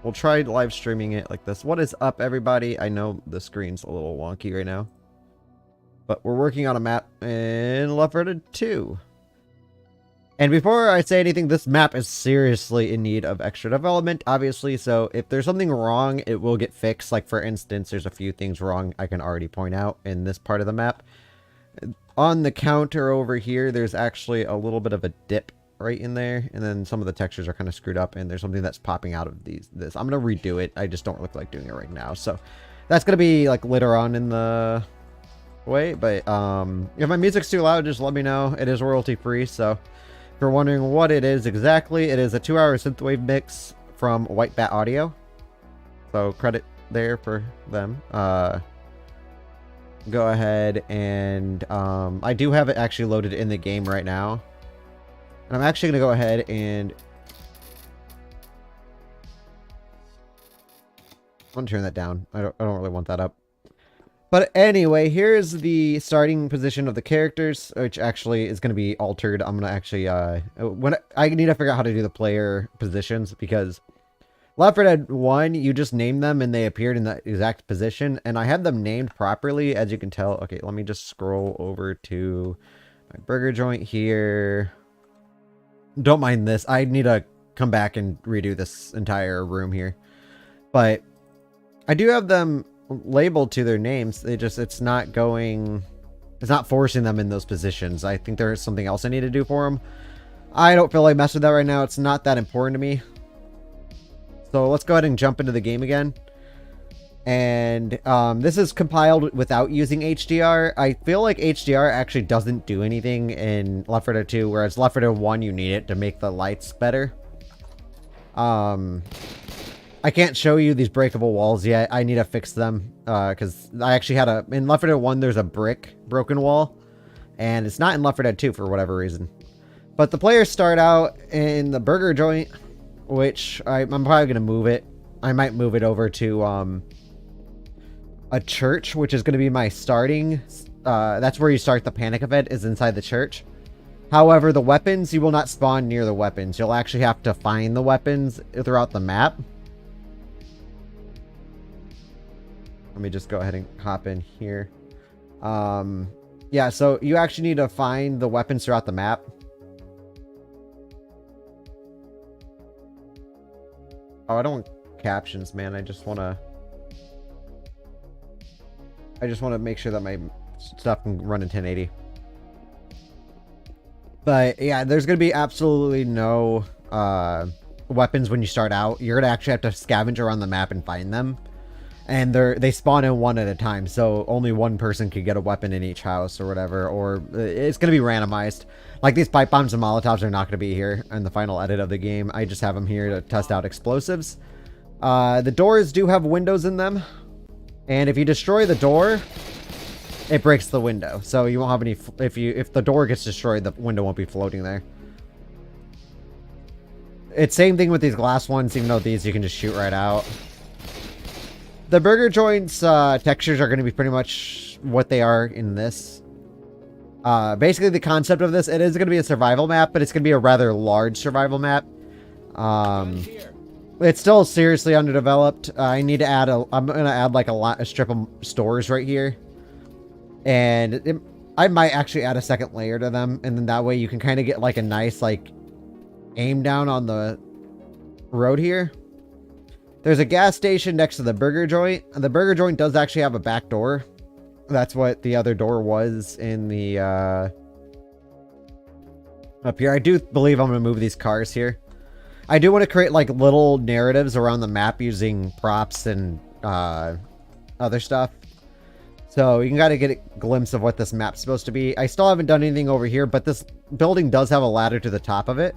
We'll try live streaming it like this. What is up, everybody? I know the screen's a little wonky right now, but we're working on a map in Left 4 Dead 2. And before I say anything, this map is seriously in need of extra development, obviously. So if there's something wrong, it will get fixed. Like, for instance, there's a few things wrong I can already point out in this part of the map. On the counter over here, there's actually a little bit of a dip right in there, and then some of the textures are kind of screwed up, and there's something that's popping out of this. I'm gonna redo it. I just don't look like doing it right now, so that's gonna be like later on in the way. But if my music's too loud, just let me know. It is royalty free, so if you're wondering what it is exactly, it is a 2-hour synthwave mix from White Bat Audio, so credit there for them. Go ahead and I do have it actually loaded in the game right now. And I'm actually going to go ahead and I'm going to turn that down. I don't really want that up. But anyway, here's the starting position of the characters, which actually is going to be altered. I'm going to actually when I need to figure out how to do the player positions, because Left 4 Dead 1, you just name them and they appeared in the exact position, and I had them named properly, as you can tell. Okay, let me just scroll over to my burger joint here. Don't mind this. I need to come back and redo this entire room here. But I do have them labeled to their names. It's not forcing them in those positions. I think there's something else I need to do for them. I don't feel like messing with that right now. It's not that important to me. So let's go ahead and jump into the game again. And this is compiled without using HDR. I feel like HDR actually doesn't do anything in Left 4 Dead 2, whereas Left 4 Dead 1, you need it to make the lights better. I can't show you these breakable walls yet. I need to fix them, because I actually had in Left 4 Dead 1, there's a brick broken wall, and it's not in Left 4 Dead 2 for whatever reason. But the players start out in the burger joint, which I'm probably going to move it. I might move it over to a church, which is going to be my starting. That's where you start the panic event, is inside the church. However, the weapons, you will not spawn near the weapons. You'll actually have to find the weapons throughout the map. Let me just go ahead and hop in here. Yeah, so you actually need to find the weapons throughout the map. Oh, I don't want captions, man. I just want to make sure that my stuff can run in 1080. But yeah, there's going to be absolutely no weapons when you start out. You're going to actually have to scavenge around the map and find them. And they spawn in one at a time, so only one person can get a weapon in each house or whatever, or it's going to be randomized. Like, these pipe bombs and molotovs are not going to be here in the final edit of the game. I just have them here to test out explosives. The doors do have windows in them, and if you destroy the door, it breaks the window. So you won't have any, if the door gets destroyed, the window won't be floating there. It's same thing with these glass ones, even though these you can just shoot right out. The burger joints textures are going to be pretty much what they are in this. Basically, the concept of this, it is going to be a survival map, but it's going to be a rather large survival map. It's still seriously underdeveloped. I need to add I'm going to add like a strip of stores right here. And I might actually add a second layer to them, and then that way you can kind of get like a nice like aim down on the road here. There's a gas station next to the burger joint. The burger joint does actually have a back door. That's what the other door was in the up here. I do believe I'm going to move these cars here. I do want to create like little narratives around the map using props and other stuff. So you can kind of get a glimpse of what this map's supposed to be. I still haven't done anything over here, but this building does have a ladder to the top of it,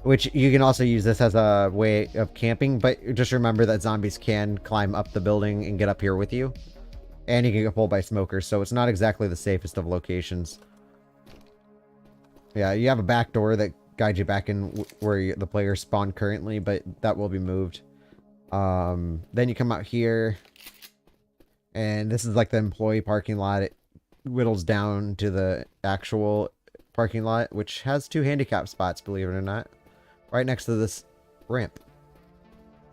which you can also use this as a way of camping, but just remember that zombies can climb up the building and get up here with you. And you can get pulled by smokers, so it's not exactly the safest of locations. Yeah, you have a back door that guides you back in where the players spawn currently, but that will be moved. Then you come out here, and this is like the employee parking lot. It whittles down to the actual parking lot, which has 2 handicap spots, believe it or not, right next to this ramp.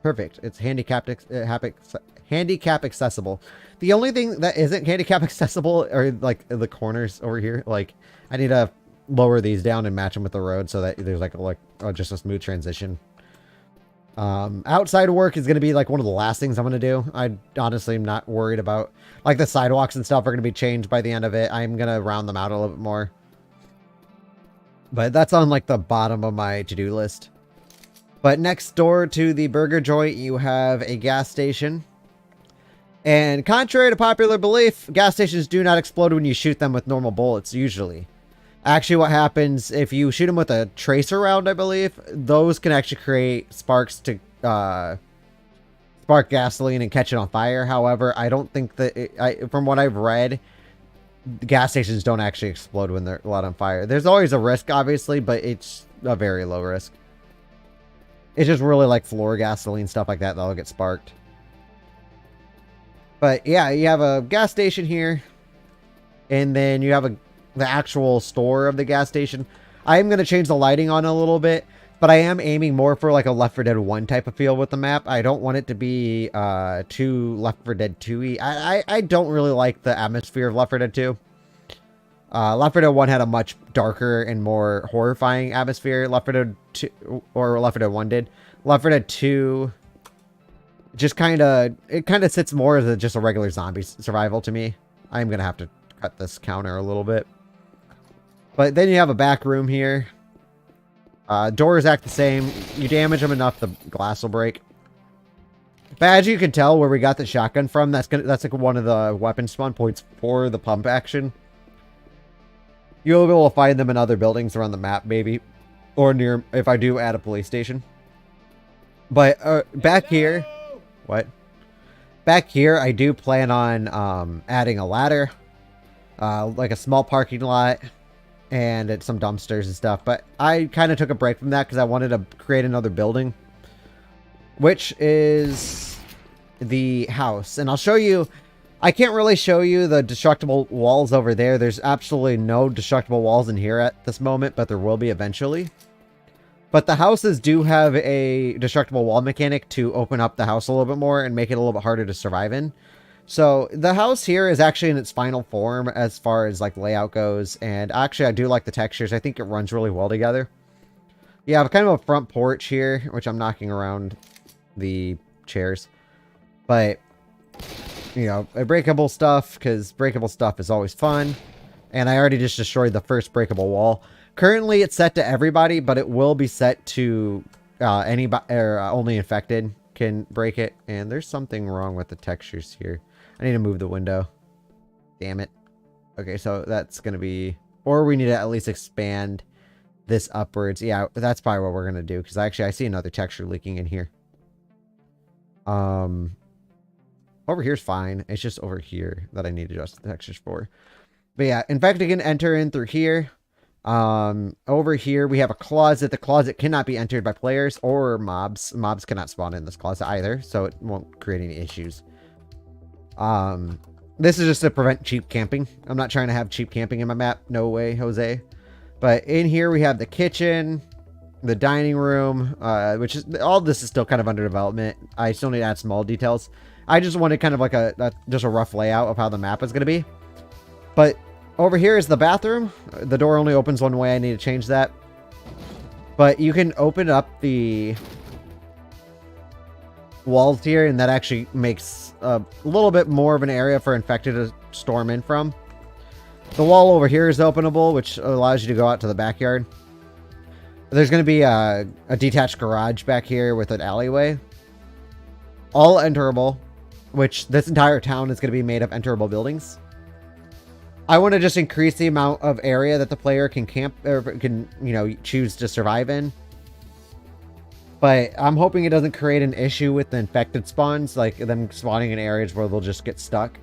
Perfect. It's handicap accessible. The only thing that isn't handicap accessible are like the corners over here. Like I need to lower these down and match them with the road so that there's like just a smooth transition. Outside work is going to be like one of the last things I'm going to do. I honestly am not worried about like the sidewalks and stuff are going to be changed by the end of it. I'm going to round them out a little bit more. But that's on like the bottom of my to-do list. But next door to the burger joint, you have a gas station. And contrary to popular belief, gas stations do not explode when you shoot them with normal bullets, usually. Actually, what happens if you shoot them with a tracer round, I believe, those can actually create sparks to spark gasoline and catch it on fire. However, I don't think that, from what I've read, gas stations don't actually explode when they're lit on fire. There's always a risk, obviously, but it's a very low risk. It's just really like floor gasoline, stuff like that, that'll get sparked. But yeah, you have a gas station here. And then you have the actual store of the gas station. I am going to change the lighting on a little bit. But I am aiming more for like a Left 4 Dead 1 type of feel with the map. I don't want it to be too Left 4 Dead 2-y. I don't really like the atmosphere of Left 4 Dead 2. Left 4 Dead 1 had a much darker and more horrifying atmosphere. Left 4 Dead 2, or Left 4 Dead 1 did. Left 4 Dead 2 just kind of sits more as just a regular zombie survival to me. I'm going to have to cut this counter a little bit. But then you have a back room here. Doors act the same. You damage them enough, the glass will break. But as you can tell where we got the shotgun from, that's like one of the weapon spawn points for the pump action. You'll be able to find them in other buildings around the map, maybe. Or near, if I do add a police station. But back here... What? Back here, I do plan on adding a ladder. Like a small parking lot. And some dumpsters and stuff. But I kind of took a break from that because I wanted to create another building. Which is the house. And I'll show you... I can't really show you the destructible walls over there. There's absolutely no destructible walls in here at this moment, but there will be eventually. But the houses do have a destructible wall mechanic to open up the house a little bit more and make it a little bit harder to survive in. So the house here is actually in its final form as far as like layout goes. And actually I do like the textures. I think it runs really well together. You have kind of a front porch here, which I'm knocking around the chairs. But... you know, breakable stuff, because breakable stuff is always fun. And I already just destroyed the first breakable wall. Currently, it's set to everybody, but it will be set to anybody, or only infected can break it. And there's something wrong with the textures here. I need to move the window. Damn it. Okay, so that's going to be... or we need to at least expand this upwards. Yeah, that's probably what we're going to do, because actually I see another texture leaking in here. Over here's fine. It's just over here that I need to adjust the textures for. But yeah, infected can enter in through here. Over here we have a closet. The closet cannot be entered by players or mobs. Mobs cannot spawn in this closet either, so it won't create any issues. This is just to prevent cheap camping. I'm not trying to have cheap camping in my map. No way, Jose. But in here we have the kitchen, the dining room, which is all this is still kind of under development. I still need to add small details. I just wanted kind of like just a rough layout of how the map is going to be. But over here is the bathroom. The door only opens one way. I need to change that. But you can open up the walls here, and that actually makes a little bit more of an area for infected to storm in from. The wall over here is openable, which allows you to go out to the backyard. There's going to be a detached garage back here with an alleyway. All enterable. Which this entire town is going to be made of enterable buildings. I want to just increase the amount of area that the player can camp or can, you know, choose to survive in. But I'm hoping it doesn't create an issue with the infected spawns, like them spawning in areas where they'll just get stuck.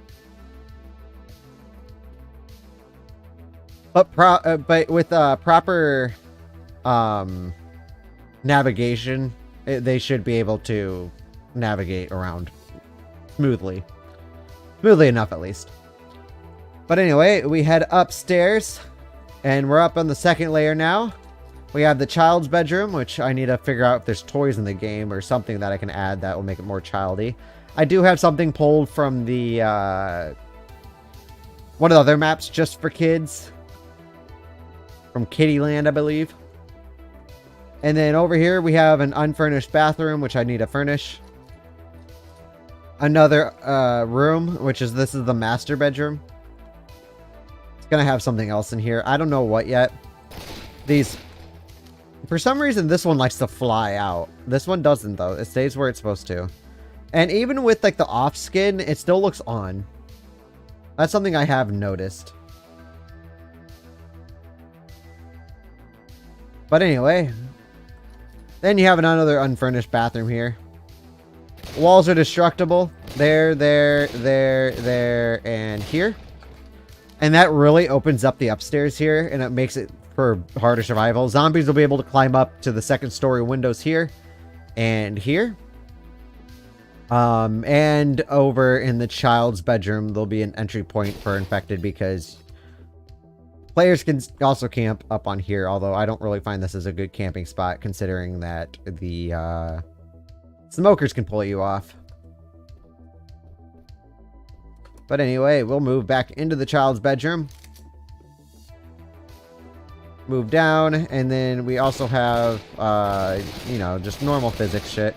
But with proper navigation, they should be able to navigate around smoothly enough, at least. But anyway, we head upstairs, and we're up on the second layer now. We have the child's bedroom, which I need to figure out if there's toys in the game or something that I can add that will make it more childy. I do have something pulled from the, one of the other maps just for kids. From Kittyland, I believe. And then over here, we have an unfurnished bathroom, which I need to furnish. Another room, which is, this is the master bedroom. It's going to have something else in here. I don't know what yet. These... For some reason, this one likes to fly out. This one doesn't, though. It stays where it's supposed to. And even with, like, the off skin, it still looks on. That's something I have noticed. But anyway. Then you have another unfurnished bathroom here. Walls are destructible. There, and here. And that really opens up the upstairs here, and it makes it for harder survival. Zombies will be able to climb up to the second story windows here and here. And over in the child's bedroom, there'll be an entry point for infected because players can also camp up on here, although I don't really find this as a good camping spot considering that the smokers can pull you off. But anyway, we'll move back into the child's bedroom. Move down, and then we also have, you know, just normal physics shit.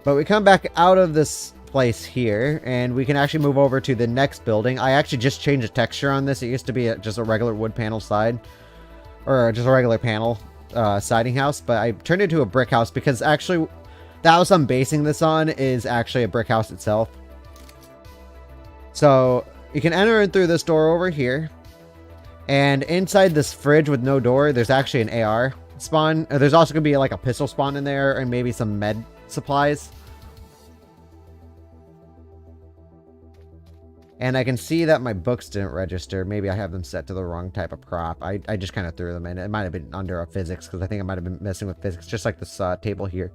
But we come back out of this place here, and we can actually move over to the next building. I actually just changed the texture on this. It used to be just a regular wood panel side, or just a regular panel siding house, but I turned it into a brick house because actually the house I'm basing this on is actually a brick house itself. So you can enter in through this door over here. And inside this fridge with no door, there's actually an AR spawn. There's also going to be like a pistol spawn in there and maybe some med supplies. And I can see that my books didn't register. Maybe I have them set to the wrong type of prop. I just kind of threw them in. It might have been under a physics because I think I might have been messing with physics, just like this table here.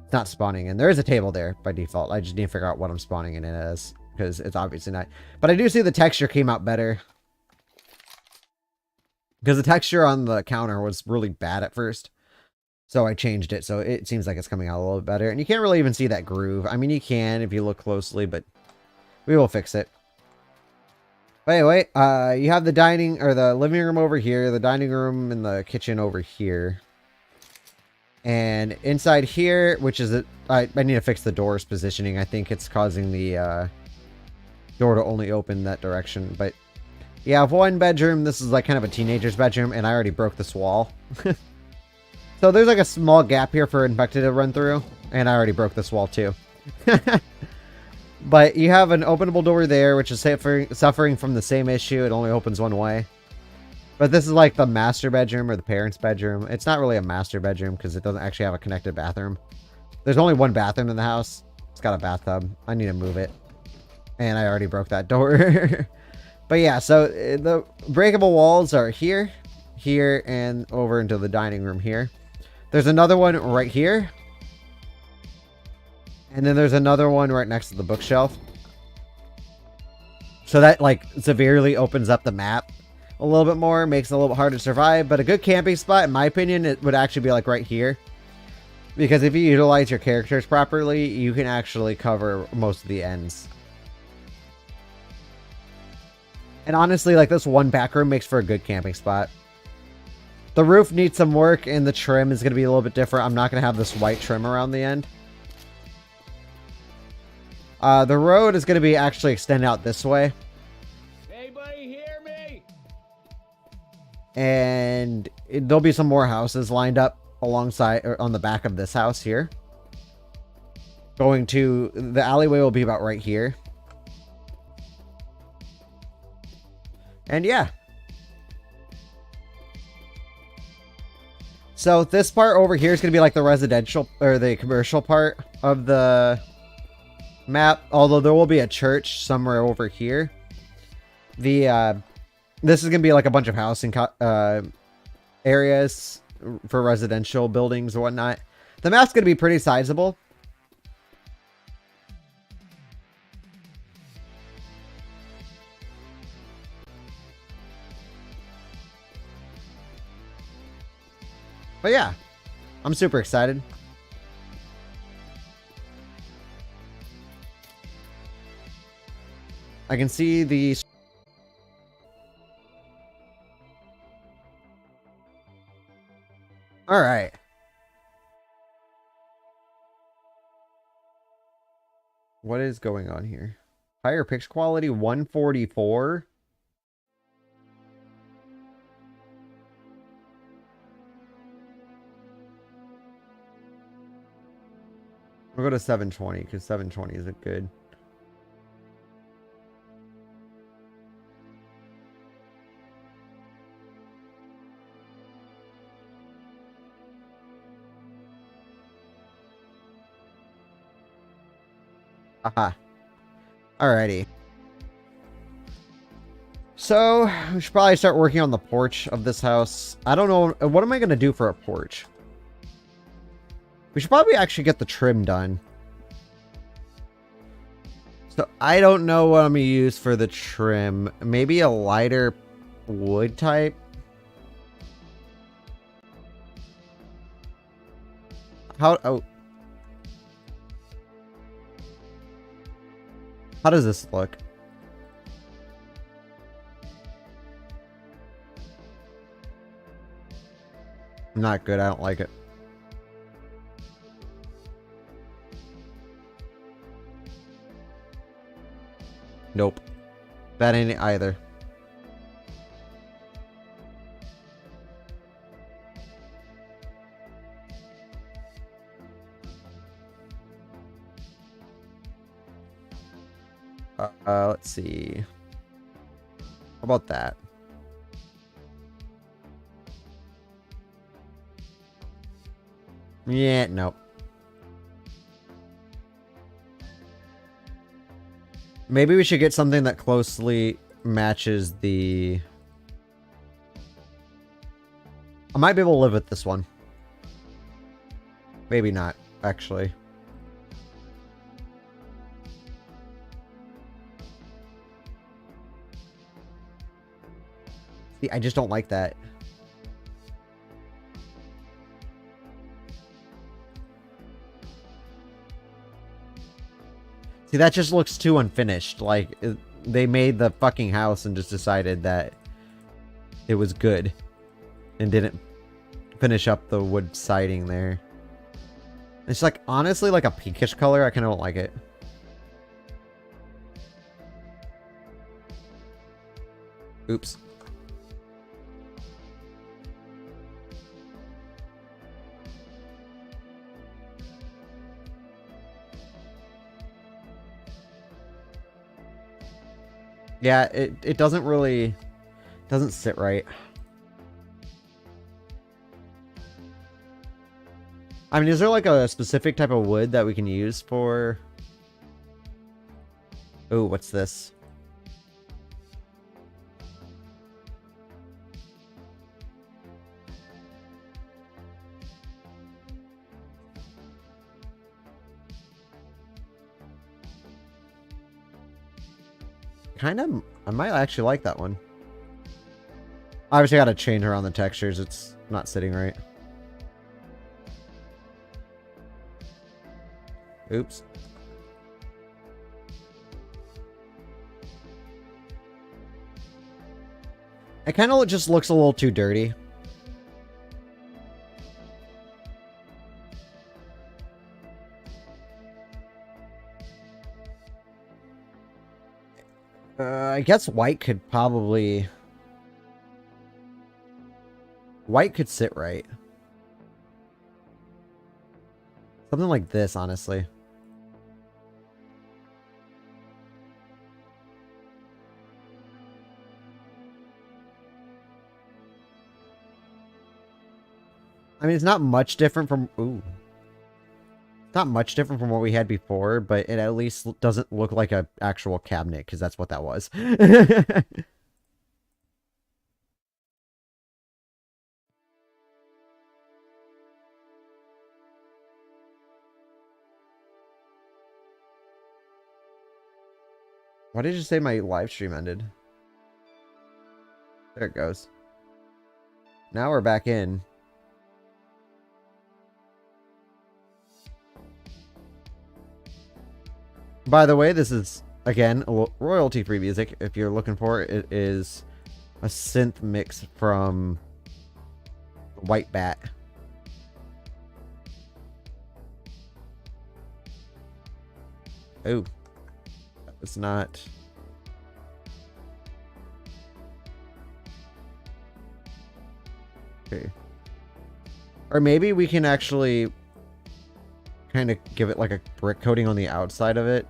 It's not spawning in. There is a table there by default. I just need to figure out what I'm spawning in it as because it's obviously not. But I do see the texture came out better. Because the texture on the counter was really bad at first. So I changed it. So it seems like it's coming out a little bit better. And you can't really even see that groove. I mean, you can if you look closely, but we will fix it. But anyway, you have the dining or the living room over here, the dining room and the kitchen over here. And inside here, which is I need to fix the door's positioning. I think it's causing the door to only open that direction, but you have one bedroom. This is like kind of a teenager's bedroom, and I already broke this wall. So there's like a small gap here for infected to run through, and I already broke this wall too. But you have an openable door there, which is suffering from the same issue. It only opens one way. But this is like the master bedroom or the parents' bedroom. It's not really a master bedroom because it doesn't actually have a connected bathroom. There's only one bathroom in the house. It's got a bathtub. I need to move it. And I already broke that door. But yeah, so the breakable walls are here, here, and over into the dining room here. There's another one right here. And then there's another one right next to the bookshelf. So that like severely opens up the map a little bit more, makes it a little bit harder to survive. But a good camping spot, in my opinion, it would actually be like right here. Because if you utilize your characters properly, you can actually cover most of the ends. And honestly, like this one back room makes for a good camping spot. The roof needs some work and the trim is going to be a little bit different. I'm not going to have this white trim around the end. The road is going to be actually extend out this way. Anybody hear me? And there'll be some more houses lined up alongside or on the back of this house here. Going to the alleyway will be about right here. And yeah. So this part over here is going to be like the residential or the commercial part of the map. Although there will be a church somewhere over here. This is going to be like a bunch of housing areas for residential buildings or whatnot. The map's going to be pretty sizable. But yeah, I'm super excited. I can see the... Alright. What is going on here? Higher picture quality, 144. We'll go to 720 because 720 isn't good. Aha. Alrighty. So, we should probably start working on the porch of this house. I don't know. What am I going to do for a porch? We should probably actually get the trim done. So, I don't know what I'm going to use for the trim. Maybe a lighter wood type. Oh. How does this look? Not good. I don't like it. Nope. That ain't it either. Let's see. How about that? Yeah, nope. Maybe we should get something that closely matches the... I might be able to live with this one. Maybe not, actually. See, I just don't like that. See, that just looks too unfinished. Like, they made the fucking house and just decided that it was good. And didn't finish up the wood siding there. It's like, honestly, like a pinkish color. I kind of don't like it. Oops. Yeah, it doesn't really... doesn't sit right. I mean, is there like a specific type of wood that we can use for... Oh, what's this? Kind of... I might actually like that one. Obviously, I gotta change around the textures. It's not sitting right. Oops. It kind of just looks a little too dirty. I guess white could probably... White could sit right. Something like this, honestly. I mean, it's not much different from... Ooh. It's not much different from what we had before, but it at least doesn't look like an actual cabinet, because that's what that was. Why did you say my live stream ended? There it goes. Now we're back in. By the way, this is, again, royalty-free music. If you're looking for it, it is a synth mix from White Bat. Oh, that was not... Okay. Or maybe we can actually kind of give it like a brick coating on the outside of it.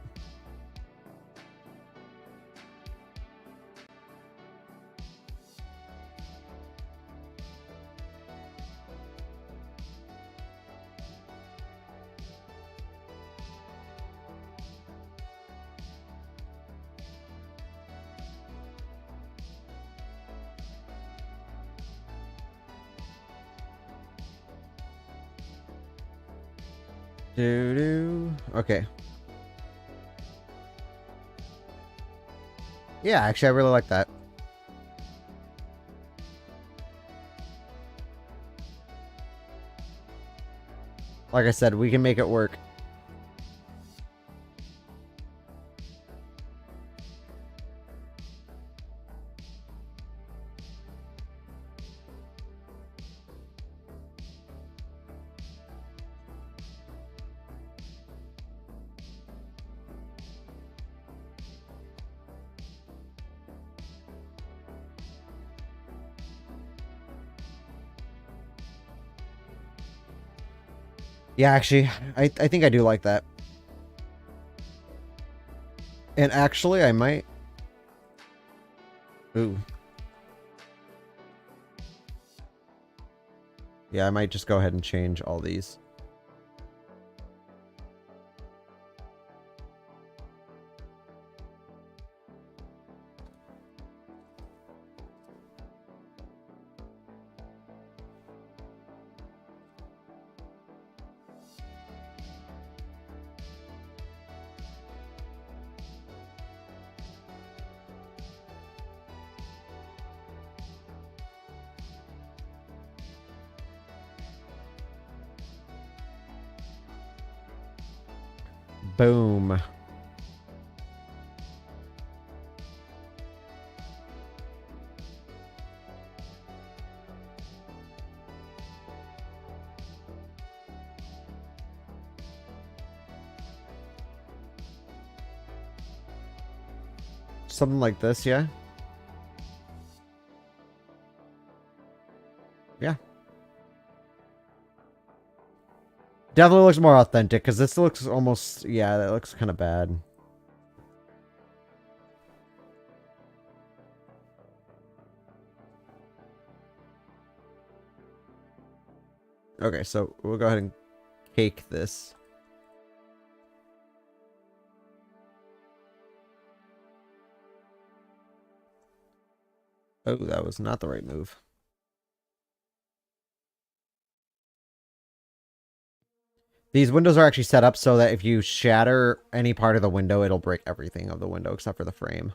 Okay. Yeah, actually, I really like that. Like I said, we can make it work. Yeah, actually, I think I do like that. And actually, I might... Ooh. Yeah, I might just go ahead and change all these. Boom. Something like this, yeah? Yeah. Definitely looks more authentic, because this looks almost... Yeah, that looks kind of bad. Okay, so we'll go ahead and cake this. Oh, that was not the right move. These windows are actually set up so that if you shatter any part of the window, it'll break everything of the window except for the frame.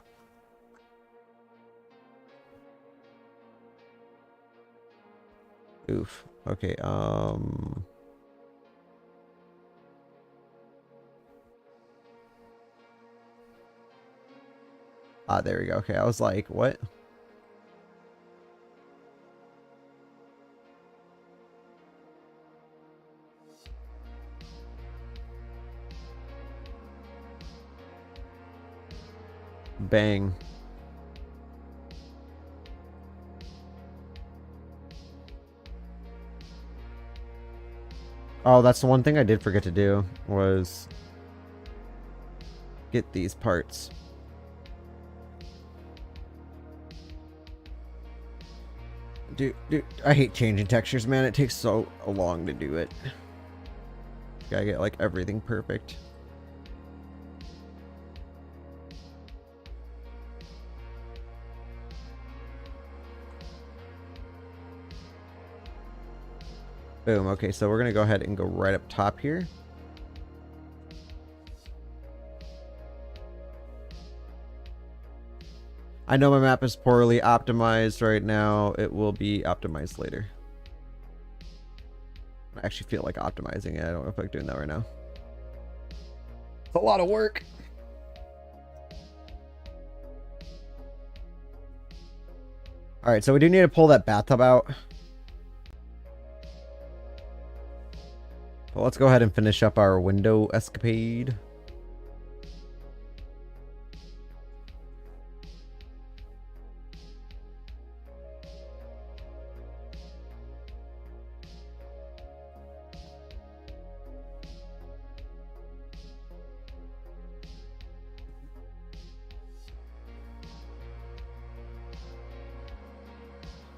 Oof. Okay, Ah, there we go. Okay, I was like, what? Bang. Oh, that's the one thing I did forget to do, was get these parts. Dude, I hate changing textures, man. It takes so long to do it. Gotta get, like, everything perfect. Boom. Okay, so we're gonna go ahead and go right up top here. I know my map is poorly optimized right now. It will be optimized later. I actually feel like optimizing it. I don't know if I'm doing that right now. It's a lot of work. Alright, so we do need to pull that bathtub out. But let's go ahead and finish up our window escapade.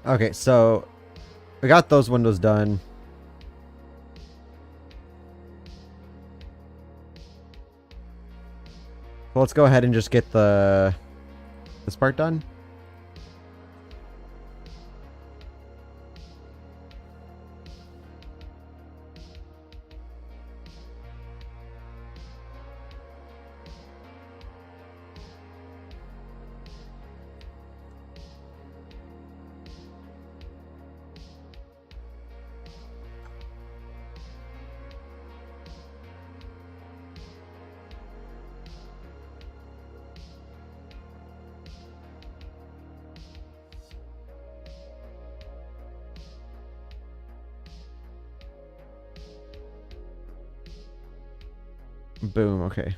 Okay, so we got those windows done. So let's go ahead and just get this part done. Boom, okay.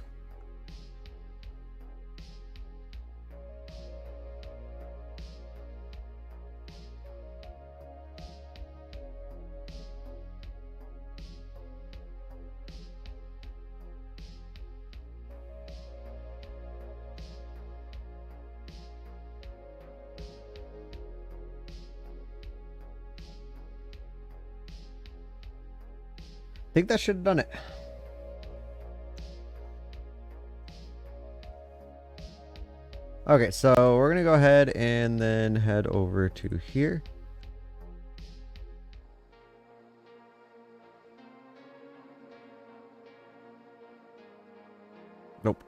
I think that should have done it. Okay, so we're gonna go ahead and then head over to here. Nope.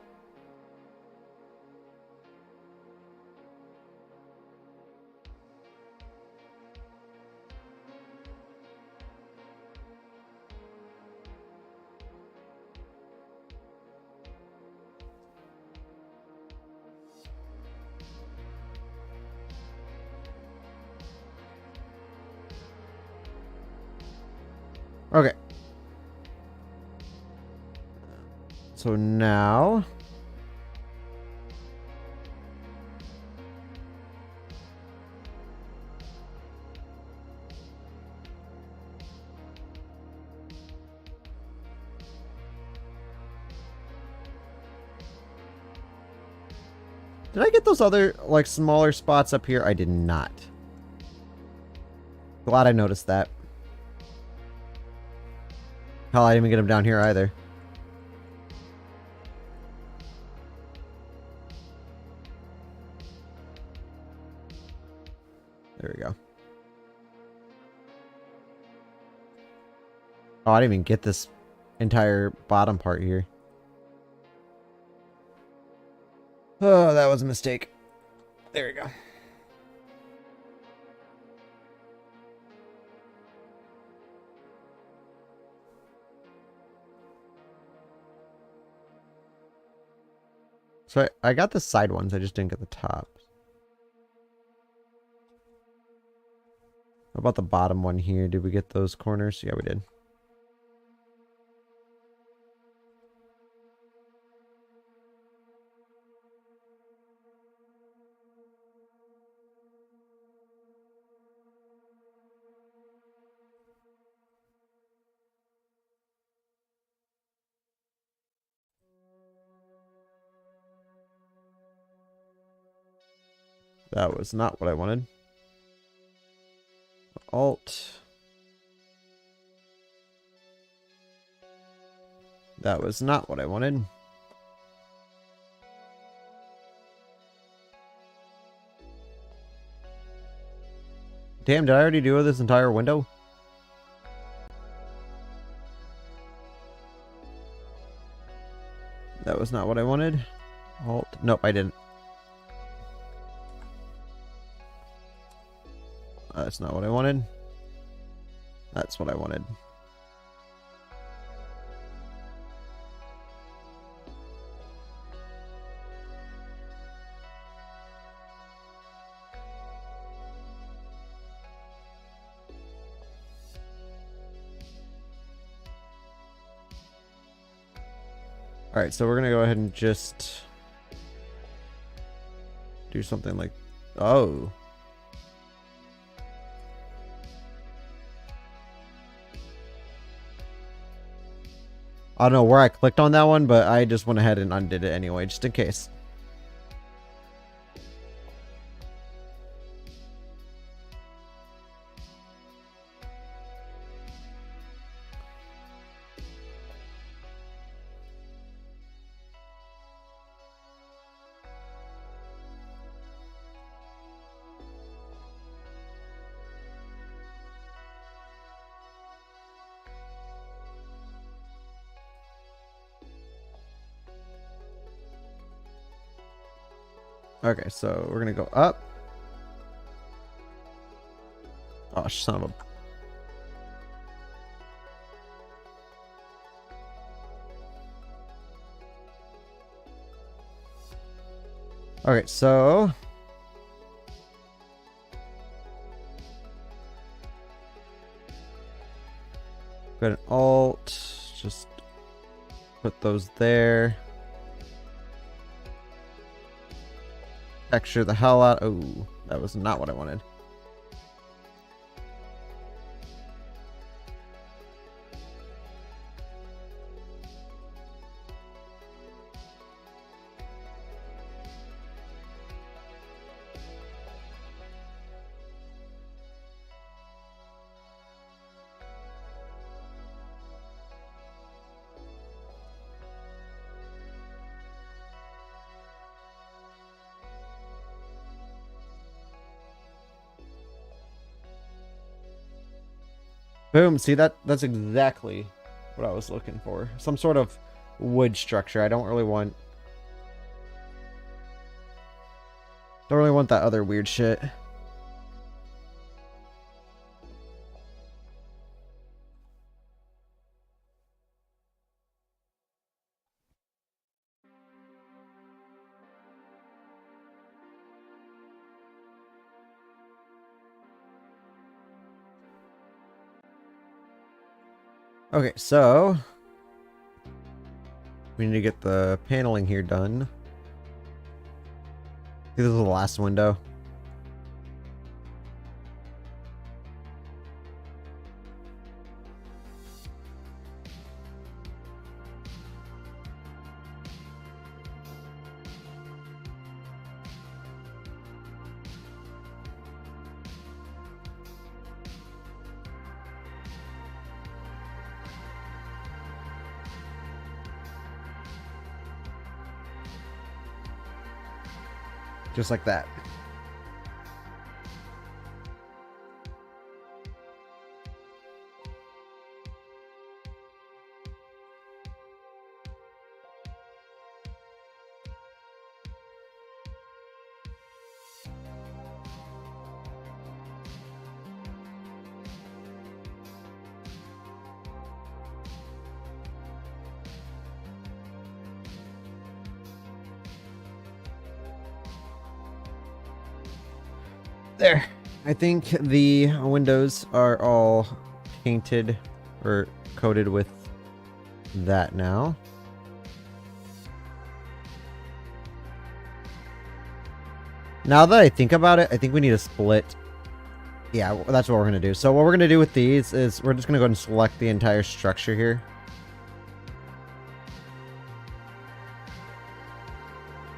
Okay. So now did I get those other like smaller spots up here? I did not. Glad I noticed that. Hell, I didn't even get them down here either. There we go. Oh, I didn't even get this entire bottom part here. Oh, that was a mistake. There we go. So I got the side ones, I just didn't get the top. How about the bottom one here? Did we get those corners? Yeah, we did. That was not what I wanted. Alt. That was not what I wanted. Damn, did I already do this entire window? That was not what I wanted. Alt. Nope, I didn't. That's not what I wanted. That's what I wanted. Alright, so we're gonna go ahead and just do something like, oh. I don't know where I clicked on that one, but I just went ahead and undid it anyway, just in case. Okay, so we're gonna go up. Oh, son of a... Okay, so... Go ahead and Alt. Just put those there. Texture the hell out. Oh, that was not what I wanted. Boom, see that's exactly what I was looking for. Some sort of wood structure. I don't really want that other weird shit. Okay, so we need to get the paneling here done. This is the last window. Just like that. There. I think the windows are all painted or coated with that now. Now that I think about it, I think we need to split. Yeah, that's what we're going to do. So what we're going to do with these is we're just going to go ahead and select the entire structure here.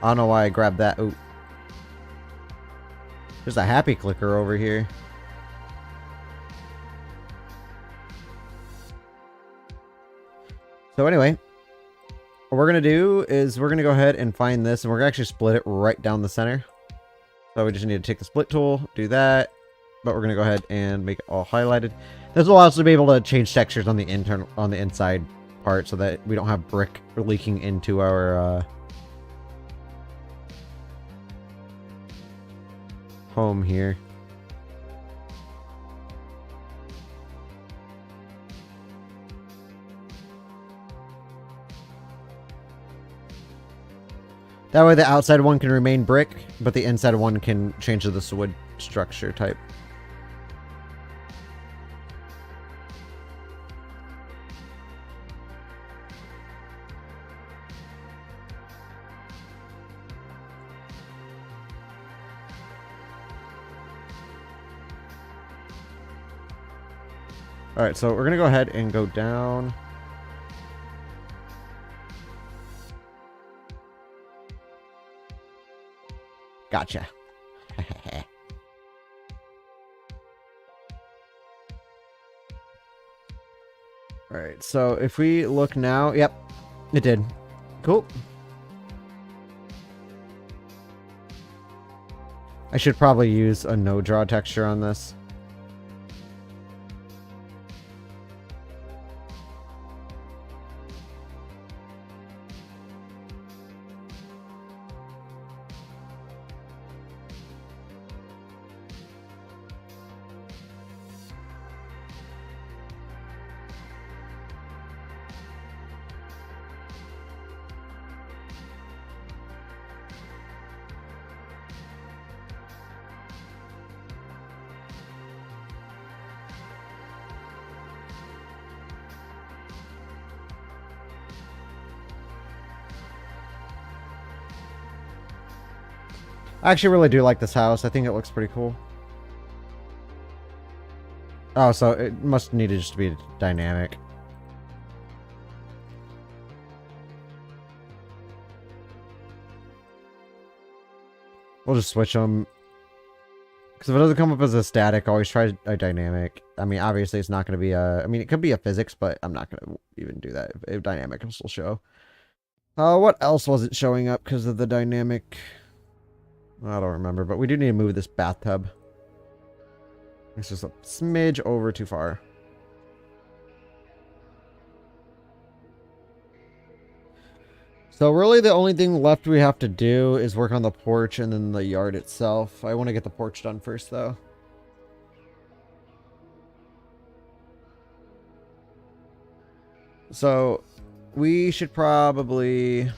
I don't know why I grabbed that. Ooh. There's a happy clicker over here. So anyway, what we're going to do is we're going to go ahead and find this, and we're going to actually split it right down the center. So we just need to take the split tool, do that, but we're going to go ahead and make it all highlighted. This will also be able to change textures on the inside part so that we don't have brick leaking into our home here. That way the outside one can remain brick, but the inside one can change to this wood structure type. Alright, so we're gonna go ahead and go down. Gotcha. Alright, so if we look now, yep, it did. Cool. I should probably use a no draw texture on this. I actually really do like this house. I think it looks pretty cool. Oh, so it must need to just be dynamic. We'll just switch them. Because if it doesn't come up as a static, always try a dynamic. I mean, obviously it's not going to be a... I mean, it could be a physics, but I'm not going to even do that. If dynamic will still show. What else wasn't showing up because of the dynamic? I don't remember, but we do need to move this bathtub. It's just a smidge over too far. So really the only thing left we have to do is work on the porch and then the yard itself. I want to get the porch done first though. So we should probably...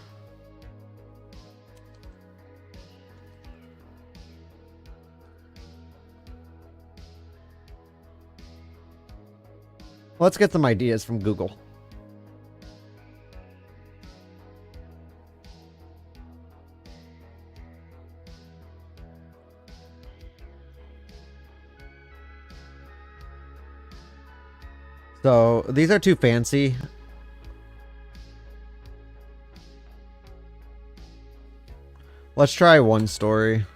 Let's get some ideas from Google. So these are too fancy. Let's try one story.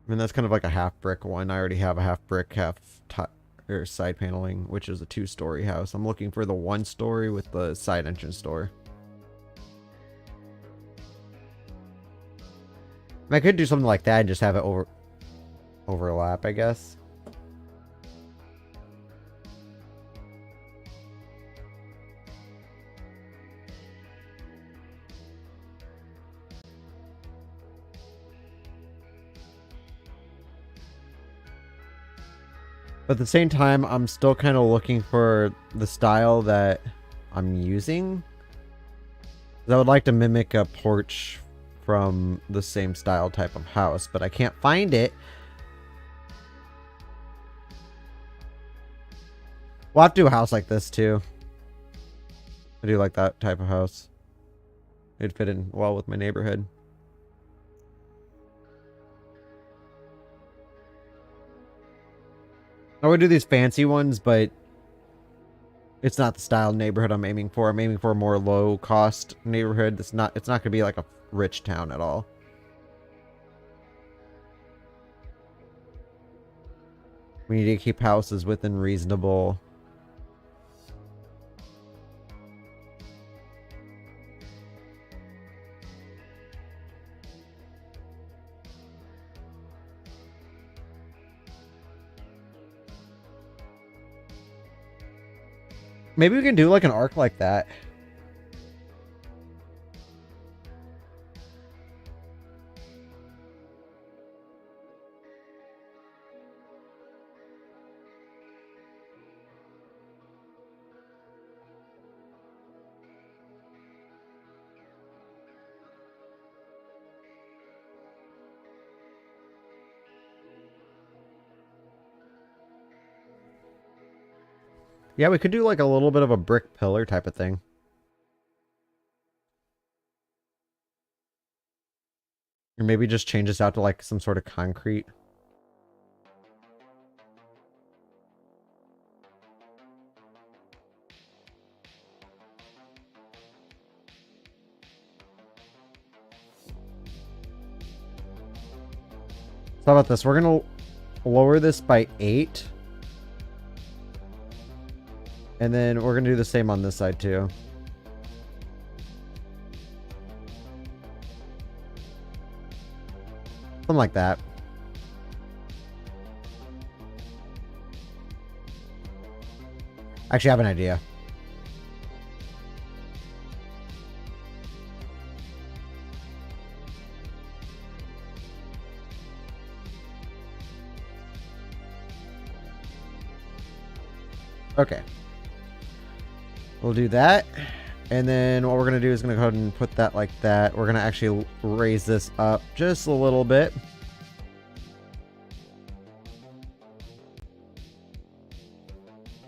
I mean, that's kind of like a half brick one. I already have a half brick, half or side paneling, which is a 2-story house. I'm looking for the 1-story with the side entrance door. I could do something like that and just have it overlap, I guess. But at the same time, I'm still kind of looking for the style that I'm using. I would like to mimic a porch from the same style type of house, but I can't find it. We'll have to do a house like this too. I do like that type of house. It'd fit in well with my neighborhood. I would do these fancy ones, but it's not the style neighborhood I'm aiming for. I'm aiming for a more low-cost neighborhood. It's not going to be like a rich town at all. We need to keep houses within reasonable... Maybe we can do like an arc like that. Yeah, we could do like a little bit of a brick pillar type of thing. Or maybe just change this out to like some sort of concrete. So how about this? We're gonna lower this by 8. And then we're gonna do the same on this side too. Something like that. Actually, I have an idea. Okay. We'll do that. And then what we're going to do is going to go ahead and put that like that. We're going to actually raise this up just a little bit.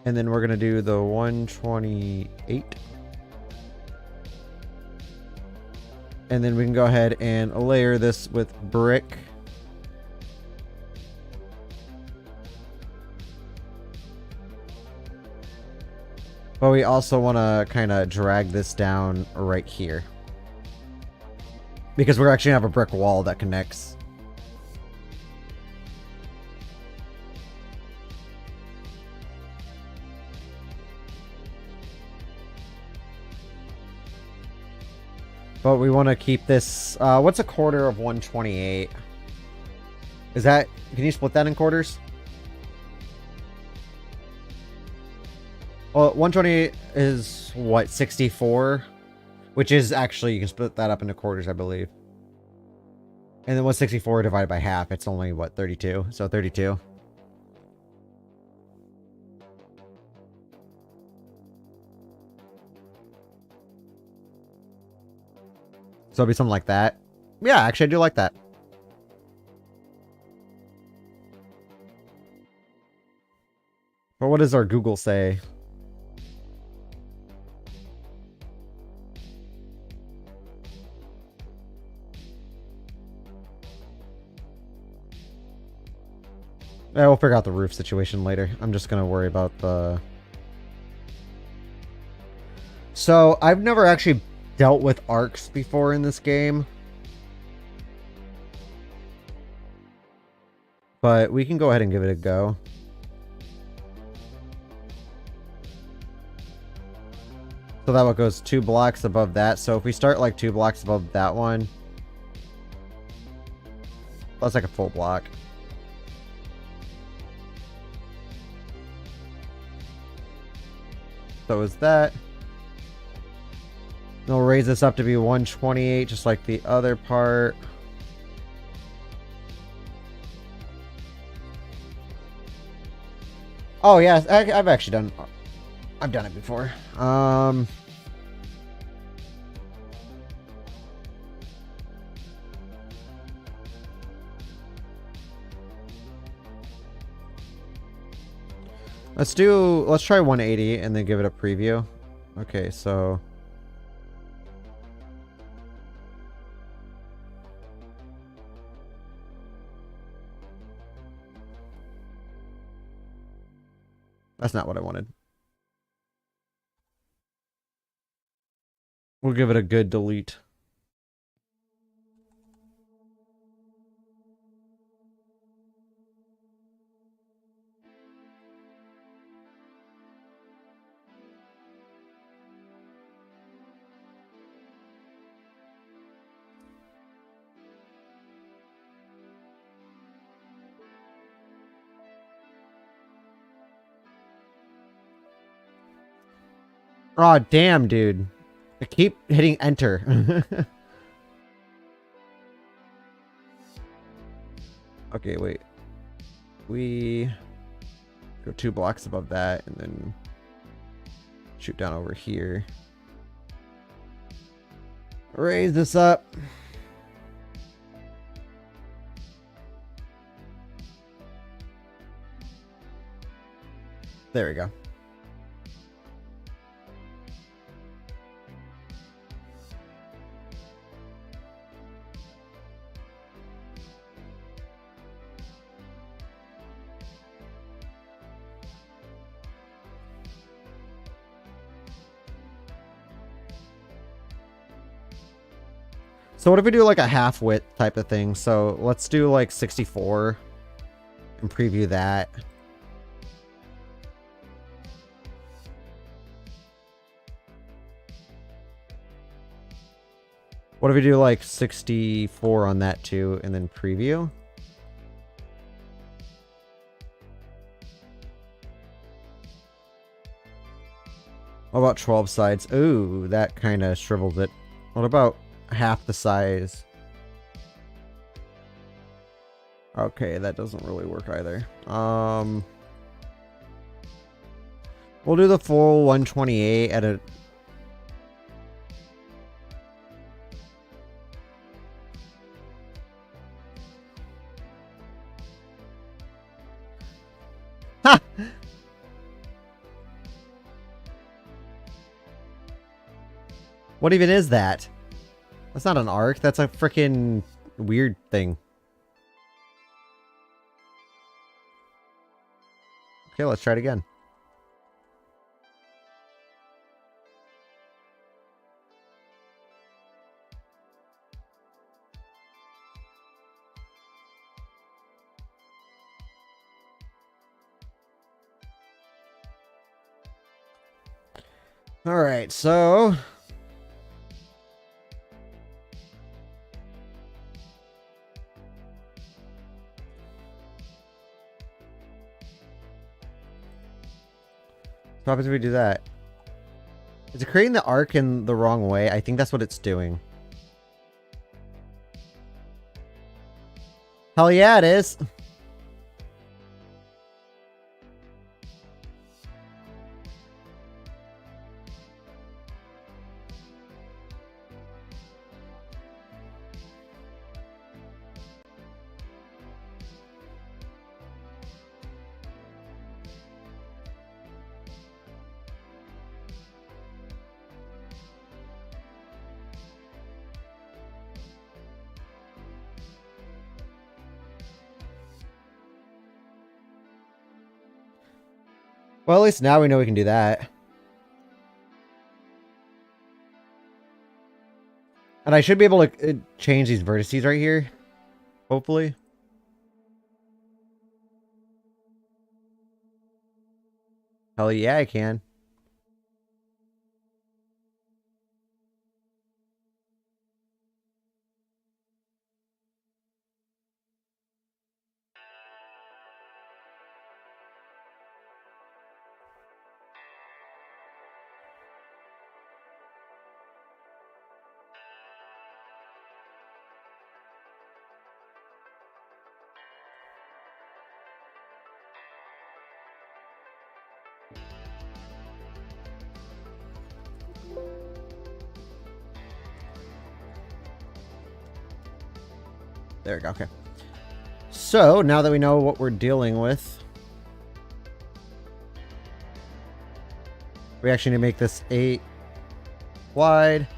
And then we're going to do the 128. And then we can go ahead and layer this with brick. But we also want to kind of drag this down right here. Because we're actually going to have a brick wall that connects. But we want to keep this... what's a quarter of 128? Is that... Can you split that in quarters? Well, 128 is what, 64? Which is actually, you can split that up into quarters, I believe. And then 164 divided by half, it's only, what, 32? So 32. So it'll be something like that. Yeah, actually, I do like that. But what does our Google say? Yeah, we'll figure out the roof situation later. I'm just going to worry about the... So, I've never actually dealt with arcs before in this game. But we can go ahead and give it a go. So that one goes 2 blocks above that. So if we start like 2 blocks above that one, that's like a full block. So is that. Then we'll raise this up to be 128, just like the other part. Oh yeah, I've actually done. I've done it before. Let's try 180 and then give it a preview. Okay, so that's not what I wanted. We'll give it a good delete. Oh, damn, dude. I keep hitting enter. Okay, wait. We go 2 blocks above that and then shoot down over here. Raise this up. There we go. So what if we do like a half width type of thing? So let's do like 64 and preview that. What if we do like 64 on that too and then preview? What about 12 sides? Ooh, that kind of shrivels it. What about half the size? Okay, that doesn't really work either. We'll do the full 128 at a... Ha! What even is that? That's not an arc. That's a freaking weird thing. Okay, let's try it again. All right, so what happens if we do that? Is it creating the arc in the wrong way? I think that's what it's doing. Hell yeah, it is. Well, at least now we know we can do that. And I should be able to change these vertices right here. Hopefully. Hell yeah, I can. There we go, okay. So, now that we know what we're dealing with, we actually need to make this 8 wide.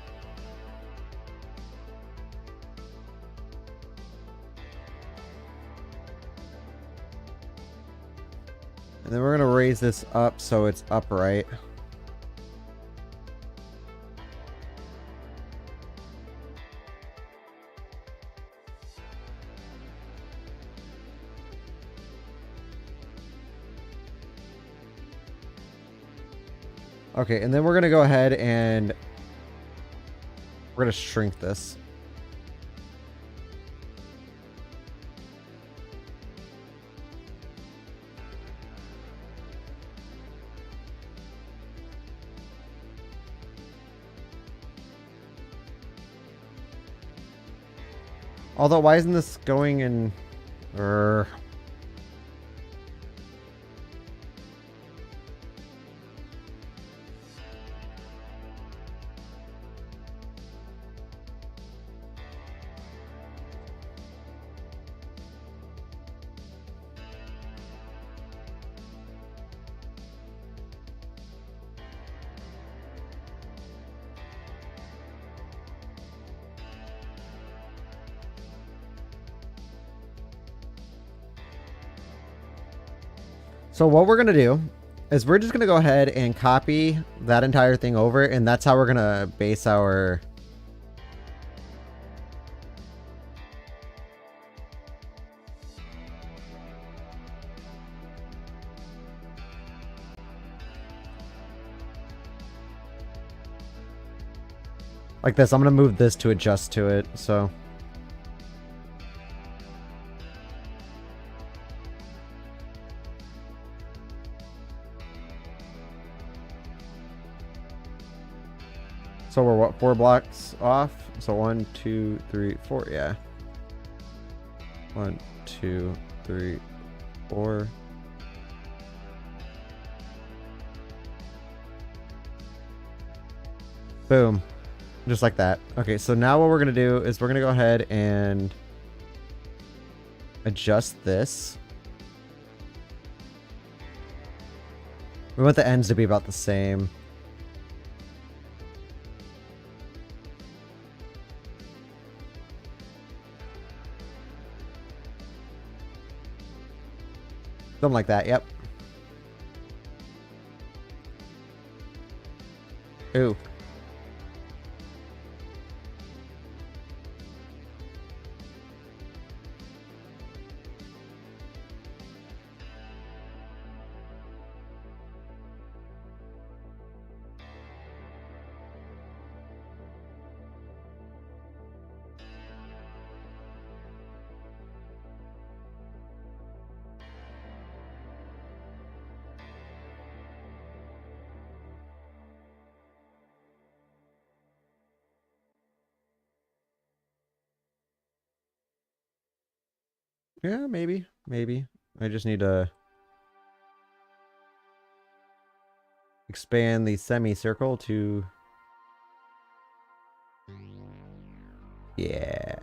And then we're going to raise this up so it's upright. Okay, and then we're going to go ahead and we're going to shrink this. Although, why isn't this going in... So what we're going to do is we're just going to go ahead and copy that entire thing over, and that's how we're going to base our Like this. I'm gonna move this to adjust to it, so. So we're what, 4 blocks off? So 1, 2, 3, 4, yeah. 1, 2, 3, 4. Boom. Just like that. Okay, so now what we're gonna do is we're gonna go ahead and adjust this. We want the ends to be about the same. Something like that, yep. Ooh. Yeah, maybe. Maybe. I just need to expand the semicircle to... Yeah.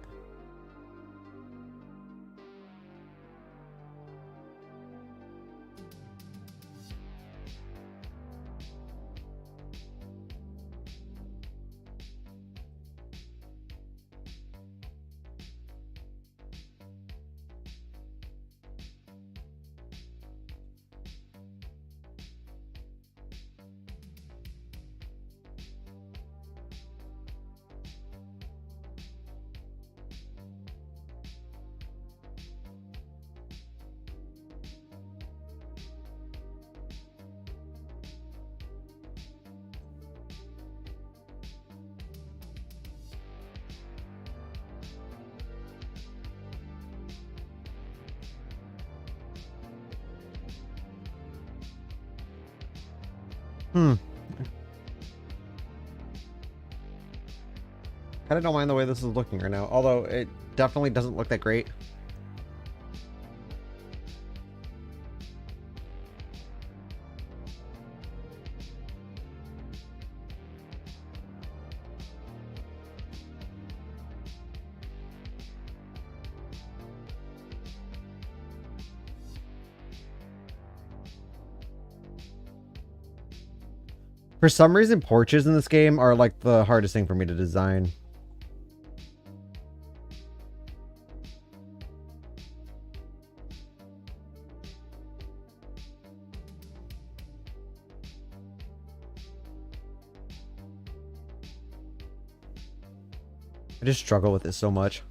Kind of don't mind the way this is looking right now, although it definitely doesn't look that great. For some reason, porches in this game are like the hardest thing for me to design. I just struggle with it so much.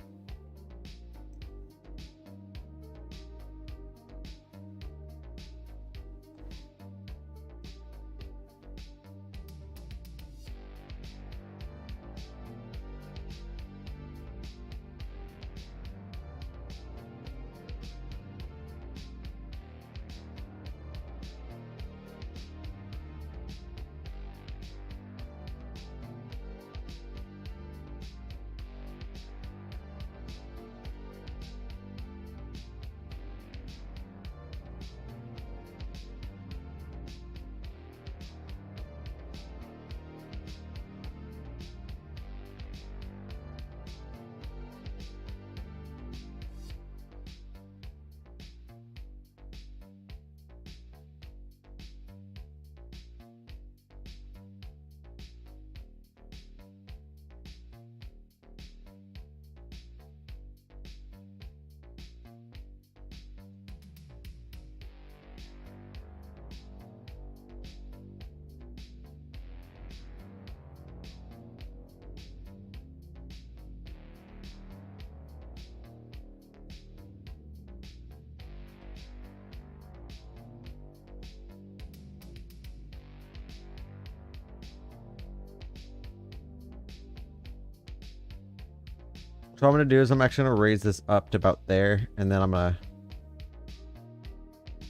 So what I'm going to do is I'm actually going to raise this up to about there. And then I'm going to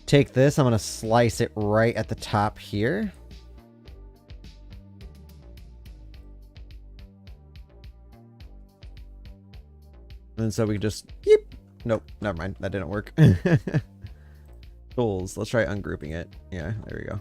take this. I'm going to slice it right at the top here. And so we just... Yep. Nope. Never mind. That didn't work. Tools. Let's try ungrouping it. Yeah, there we go.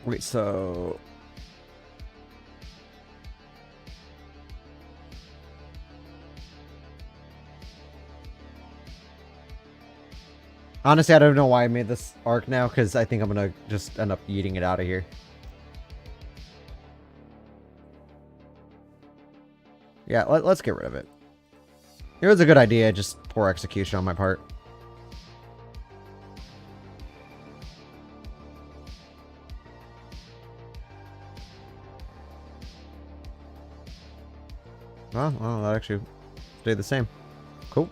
Wait, so... Honestly, I don't know why I made this arc now, because I think I'm going to just end up eating it out of here. Yeah, let's get rid of it. It was a good idea, just poor execution on my part. Well, that actually stayed the same. Cool.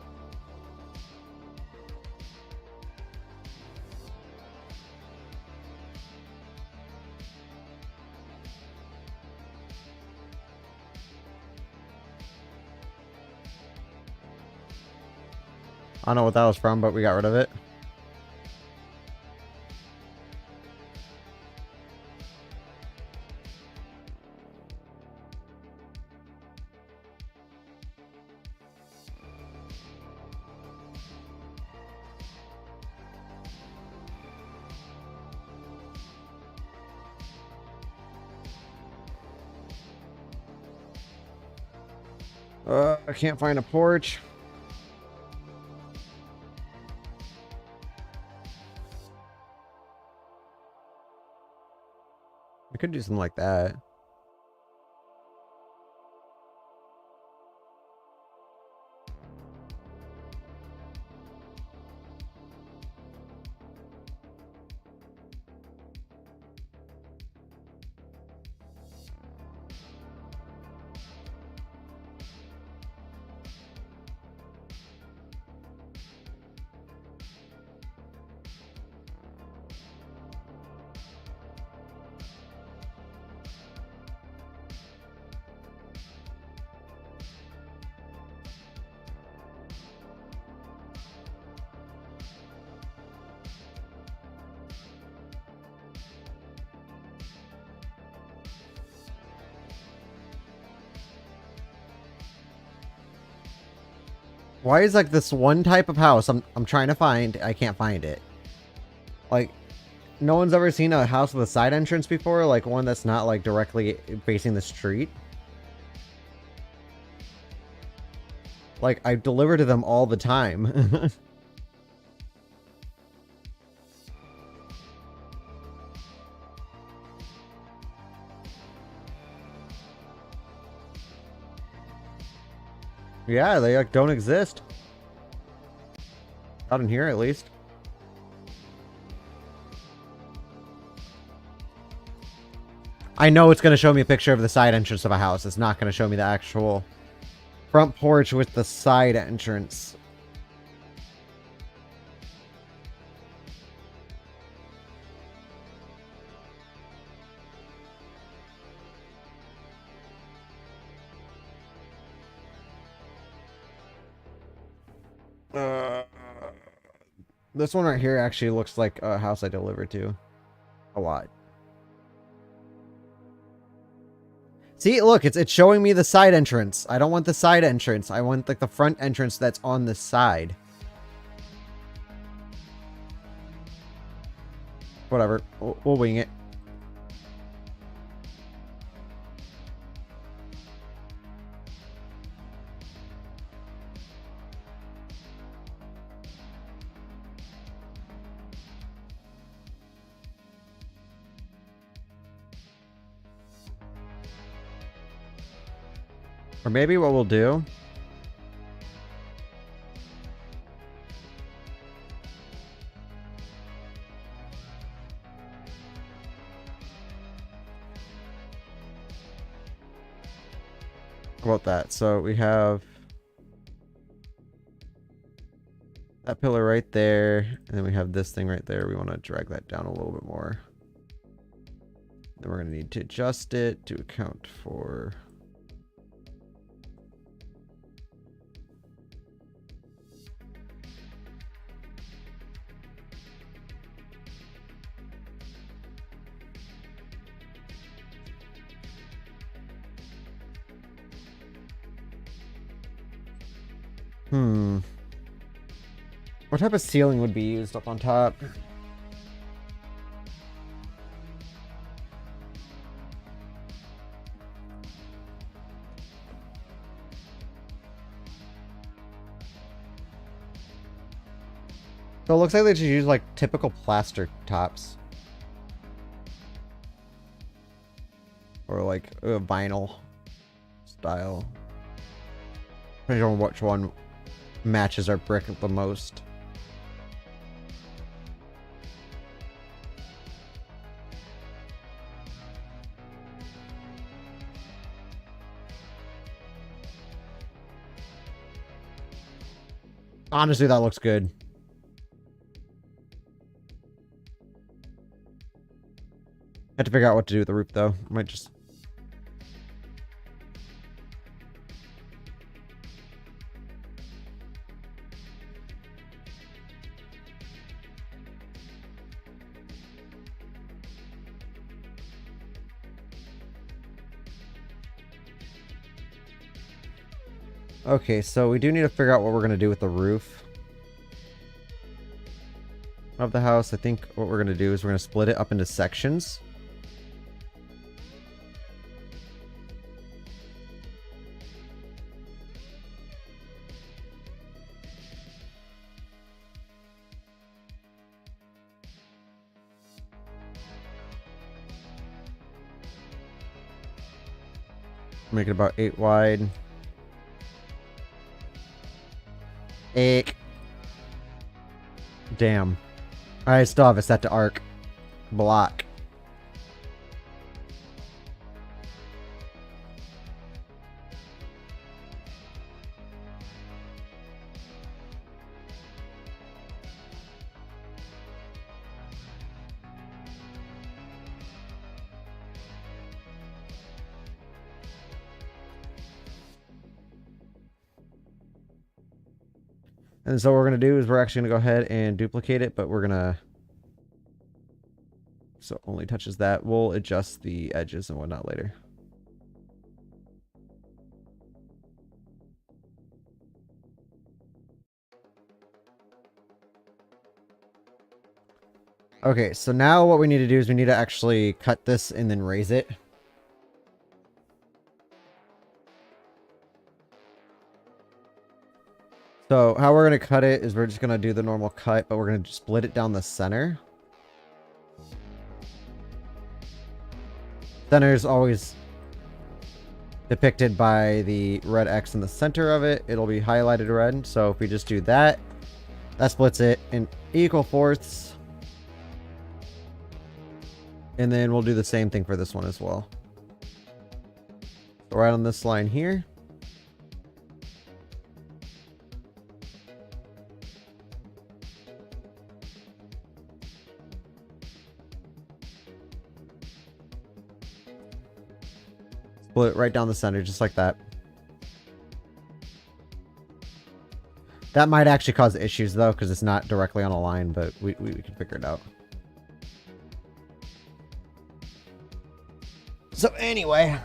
I don't know what that was from, but we got rid of it. I can't find a porch. I could do something like that. Why is like this one type of house I'm trying to find, I can't find it. Like, no one's ever seen a house with a side entrance before, like one that's not like directly facing the street. Like, I deliver to them all the time. Yeah, they like don't exist. Not in here, at least. I know it's going to show me a picture of the side entrance of a house. It's not going to show me the actual front porch with the side entrance. This one right here actually looks like a house I delivered to. A lot. See, look, it's showing me the side entrance. I don't want the side entrance. I want like the front entrance that's on the side. Whatever. We'll wing it. Or maybe what we'll do... How about that? So we have that pillar right there, and then we have this thing right there. We want to drag that down a little bit more. Then we're going to need to adjust it to account for... What type of ceiling would be used up on top? So it looks like they just use like typical plaster tops. Or like a vinyl style. Depending on which one matches our brick the most. Honestly, that looks good. Have to figure out what to do with the roof, though. I might just... Okay, so we do need to figure out what we're going to do with the roof of the house. I think what we're going to do is we're going to split it up into sections. Make it about 8 wide. 8. Damn. I still have it set to arc. Block. And so what we're going to do is we're actually going to go ahead and duplicate it, but we're going to... So it only touches that. We'll adjust the edges and whatnot later. Okay, so now what we need to do is we need to actually cut this and then raise it. So how we're going to cut it is we're just going to do the normal cut, but we're going to split it down the center. Center is always depicted by the red X in the center of it. It'll be highlighted red. So if we just do that, that splits it in equal fourths. And then we'll do the same thing for this one as well. So right on this line here. Split it right down the center, just like that. That might actually cause issues, though, because it's not directly on a line, but we can figure it out. So anyway.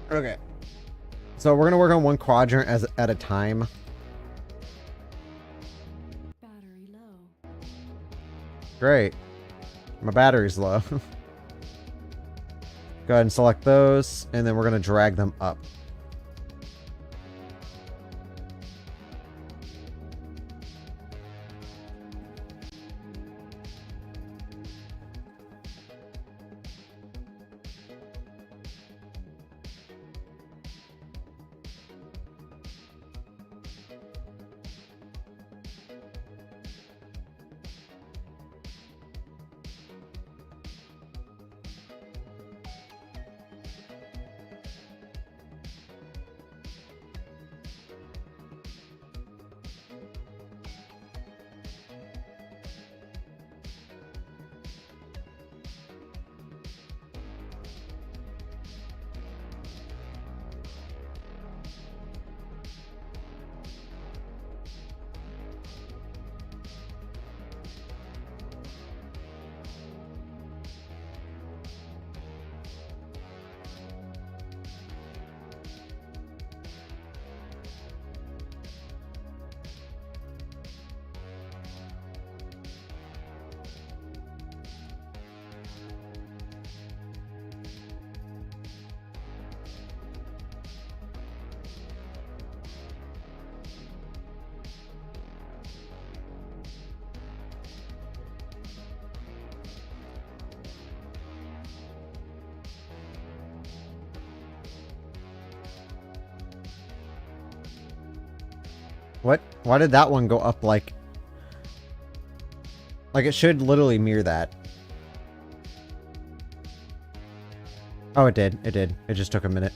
Okay. So we're going to work on one quadrant at a time. Battery low. Great. My battery's low. Go ahead and select those, and then we're going to drag them up. What? Why did that one go up like... Like, it should literally mirror that. Oh, it did. It did. It just took a minute.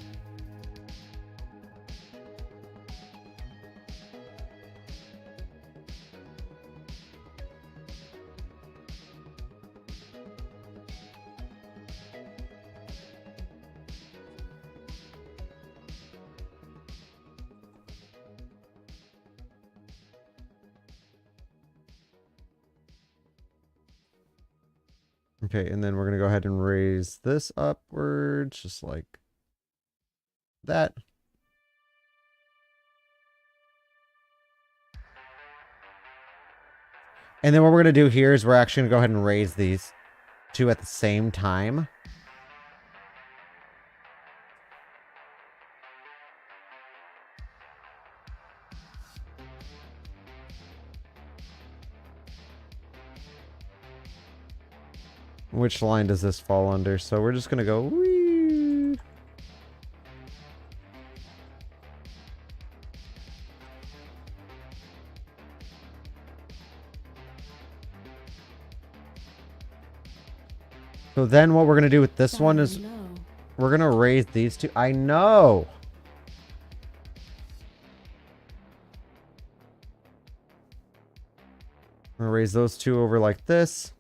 Okay, and then we're going to go ahead and raise this upwards, just like that. And then what we're going to do here is we're actually going to go ahead and raise these two at the same time. Which line does this fall under? So we're just going to go... Whee! So then what we're going to do with this one is Battery low. we're going to raise these two. I know! I'm going to raise those two over like this.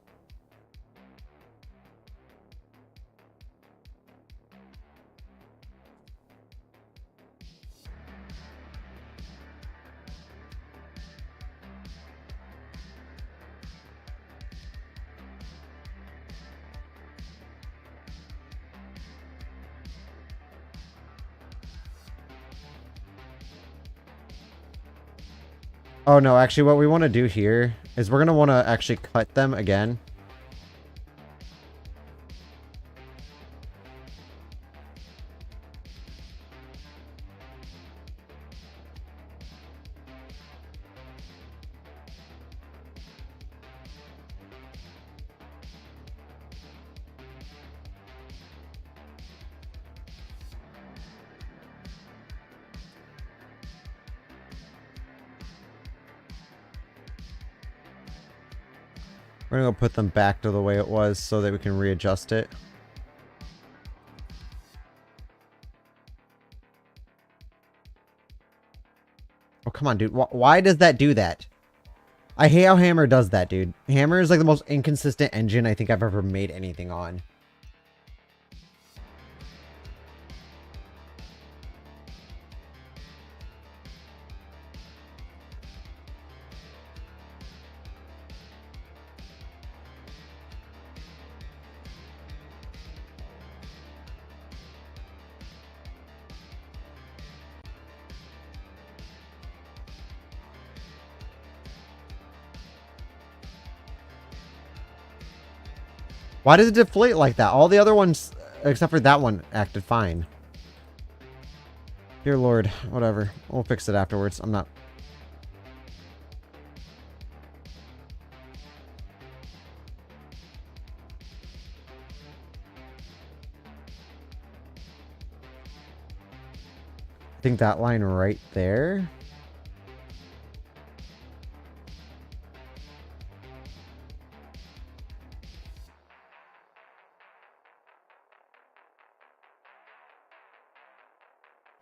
Oh no, actually what we want to do here is we're going to want to actually cut them again. We're going to go put them back to the way it was so that we can readjust it. Oh, come on, dude. Why does that do that? I hate how Hammer does that, dude. Hammer is like the most inconsistent engine I think I've ever made anything on. Why does it deflate like that? All the other ones, except for that one, acted fine. Dear Lord, whatever. We'll fix it afterwards. I'm not... I think that line right there...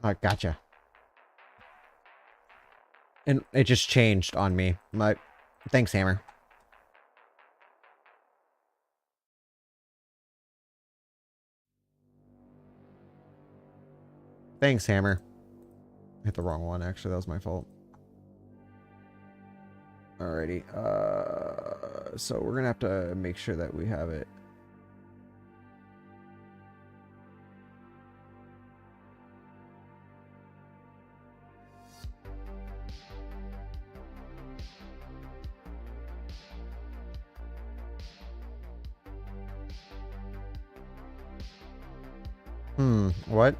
Oh, gotcha. And it just changed on me. Thanks, Hammer. Thanks, Hammer. I hit the wrong one, actually. That was my fault. Alrighty. So we're gonna have to make sure that we have it. What?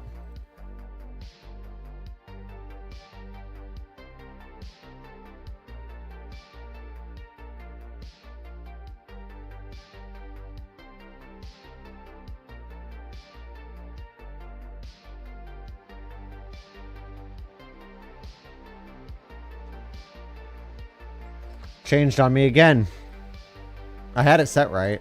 Changed on me again. I had it set right.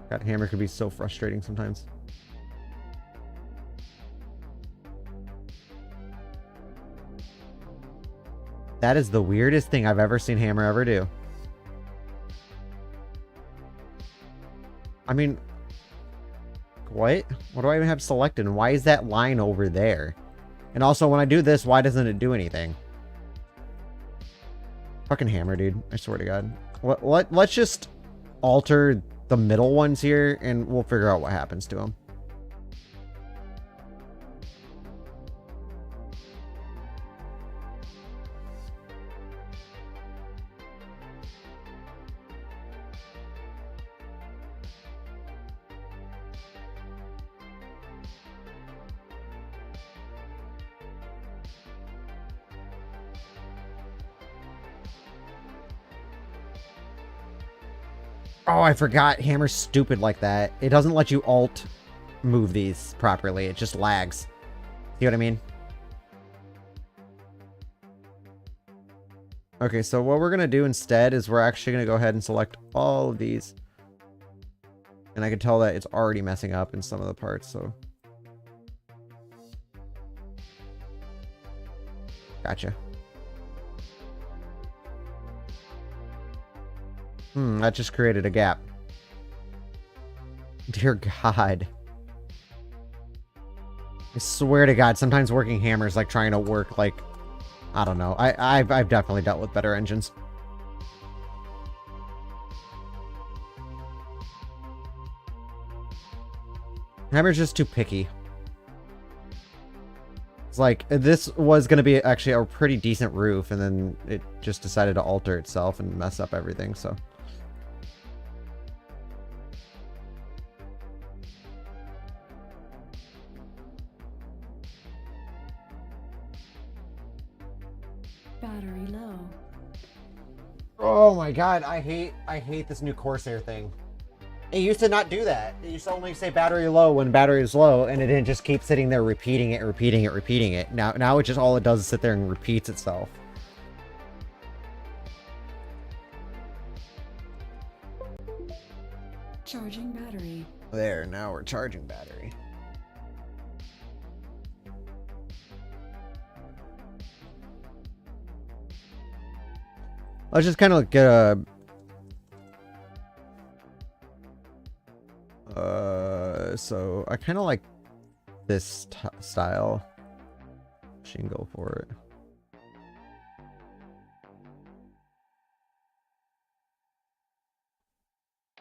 God, hammer could be so frustrating sometimes. That is the weirdest thing I've ever seen hammer ever do. I mean, what? What do I even have selected? And why is that line over there? And also, when I do this, why doesn't it do anything? Fucking hammer, dude. I swear to God. Let's just alter the middle ones here, and we'll figure out what happens to them. Oh, I forgot. Hammer's stupid like that. It doesn't let you alt move these properly. It just lags. See what I mean? Okay, so what we're going to do instead is we're actually going to go ahead and select all of these. And I can tell that it's already messing up in some of the parts, so. Gotcha. That just created a gap. Dear God. I swear to God, sometimes working hammers like trying to work like, I don't know. I've definitely dealt with better engines. Hammer's just too picky. It's like, this was going to be actually a pretty decent roof, and then it just decided to alter itself and mess up everything, so. Battery low. Oh my God, I hate this new Corsair thing. It used to not do that. It used to only say battery low when battery is low, and it didn't just keep sitting there repeating it. Now it just, all it does is sit there and repeats itself. Charging battery. There, now we're charging battery. Let's just kind of get a... so I kind of like this style. Machine go for it.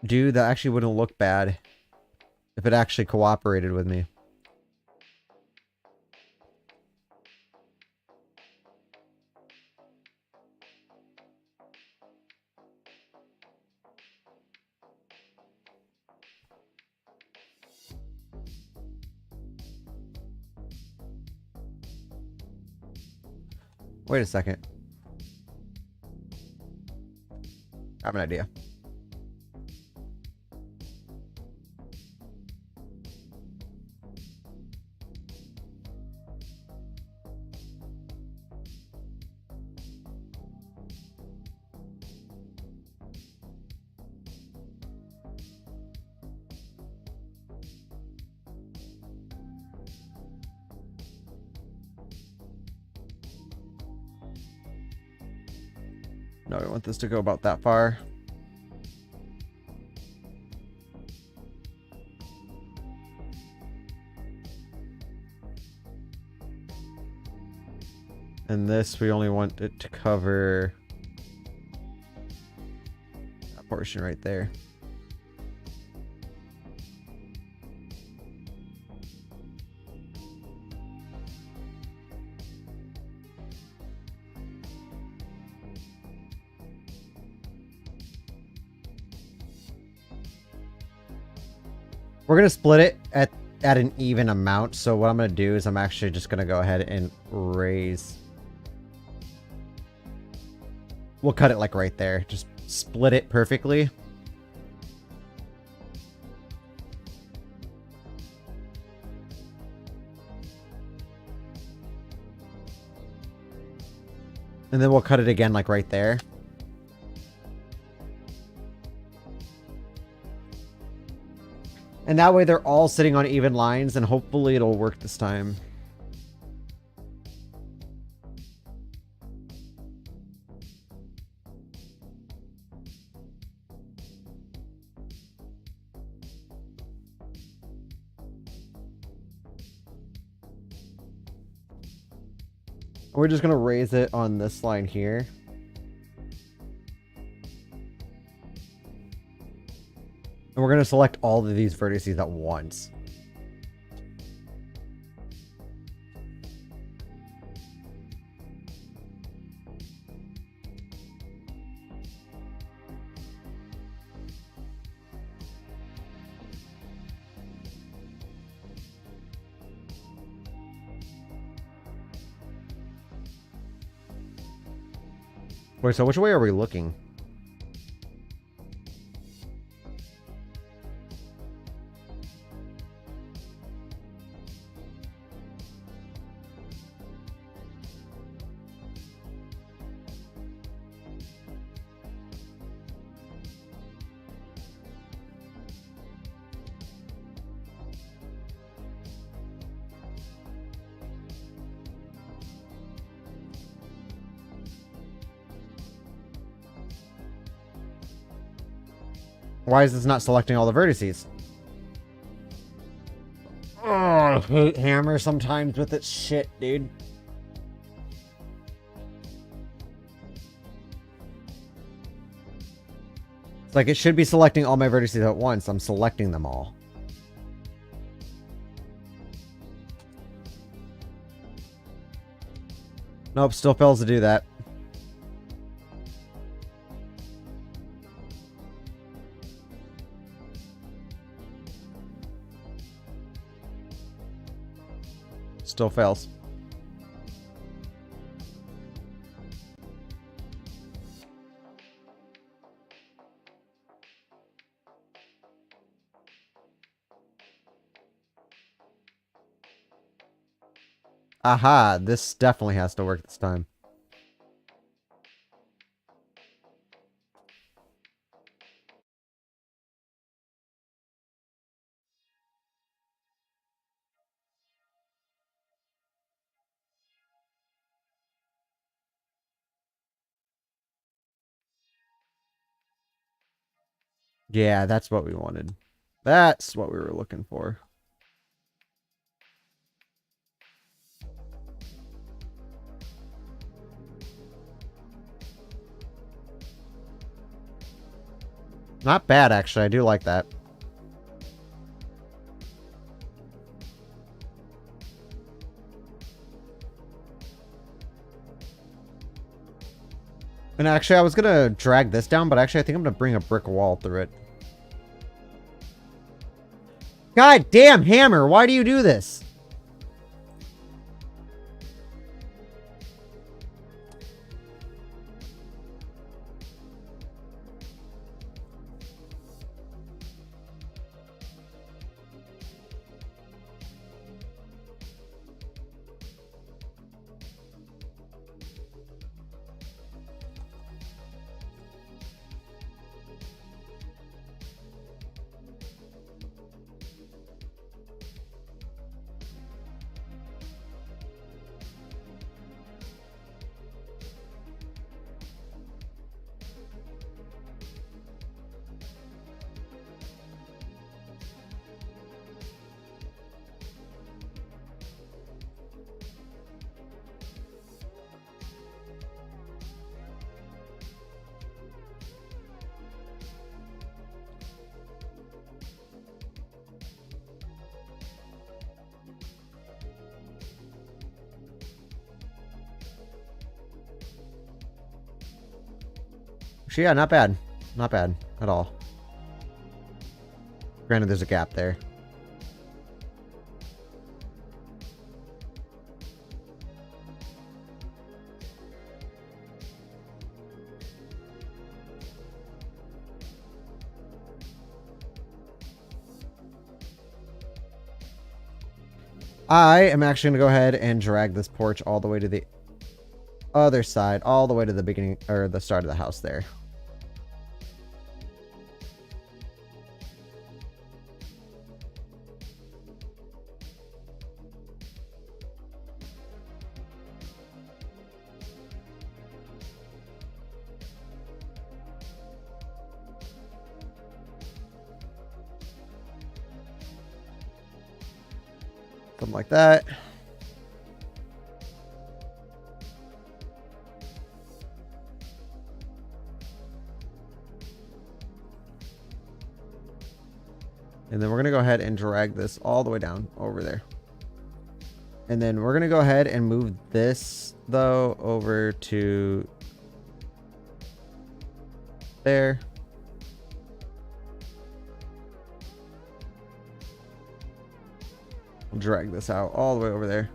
Dude, that actually wouldn't look bad if it actually cooperated with me. Wait a second. I have an idea. No, I want this to go about that far. And this, we only want it to cover that portion right there. We're going to split it at an even amount. So what I'm going to do is I'm actually just going to go ahead and raise. We'll cut it like right there. Just split it perfectly. And then we'll cut it again, like right there. And that way they're all sitting on even lines, and hopefully it'll work this time. We're just going to raise it on this line here. And we're going to select all of these vertices at once. Wait, so which way are we looking? Why is this not selecting all the vertices? Oh, I hate Hammer sometimes with its shit, dude. It's like it should be selecting all my vertices at once. I'm selecting them all. Nope, still fails to do that. Still fails. Aha, this definitely has to work this time. Yeah, that's what we wanted. That's what we were looking for. Not bad, actually. I do like that. And actually, I was gonna drag this down, but actually I think I'm gonna bring a brick wall through it. God damn, Hammer, why do you do this? So yeah, not bad. Not bad at all. Granted, there's a gap there. I am actually going to go ahead and drag this porch all the way to the other side, all the way to the beginning or the start of the house there. Something like that. And then we're going to go ahead and drag this all the way down over there. And then we're going to go ahead and move this, though, over to there. We'll drag this out all the way over there.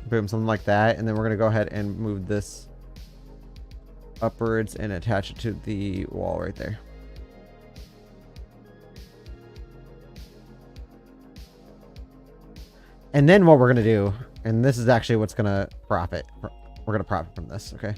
Boom, something like that. And then we're going to go ahead and move this upwards and attach it to the wall right there. And then what we're going to do, and this is actually what's going to profit. We're going to profit from this, okay?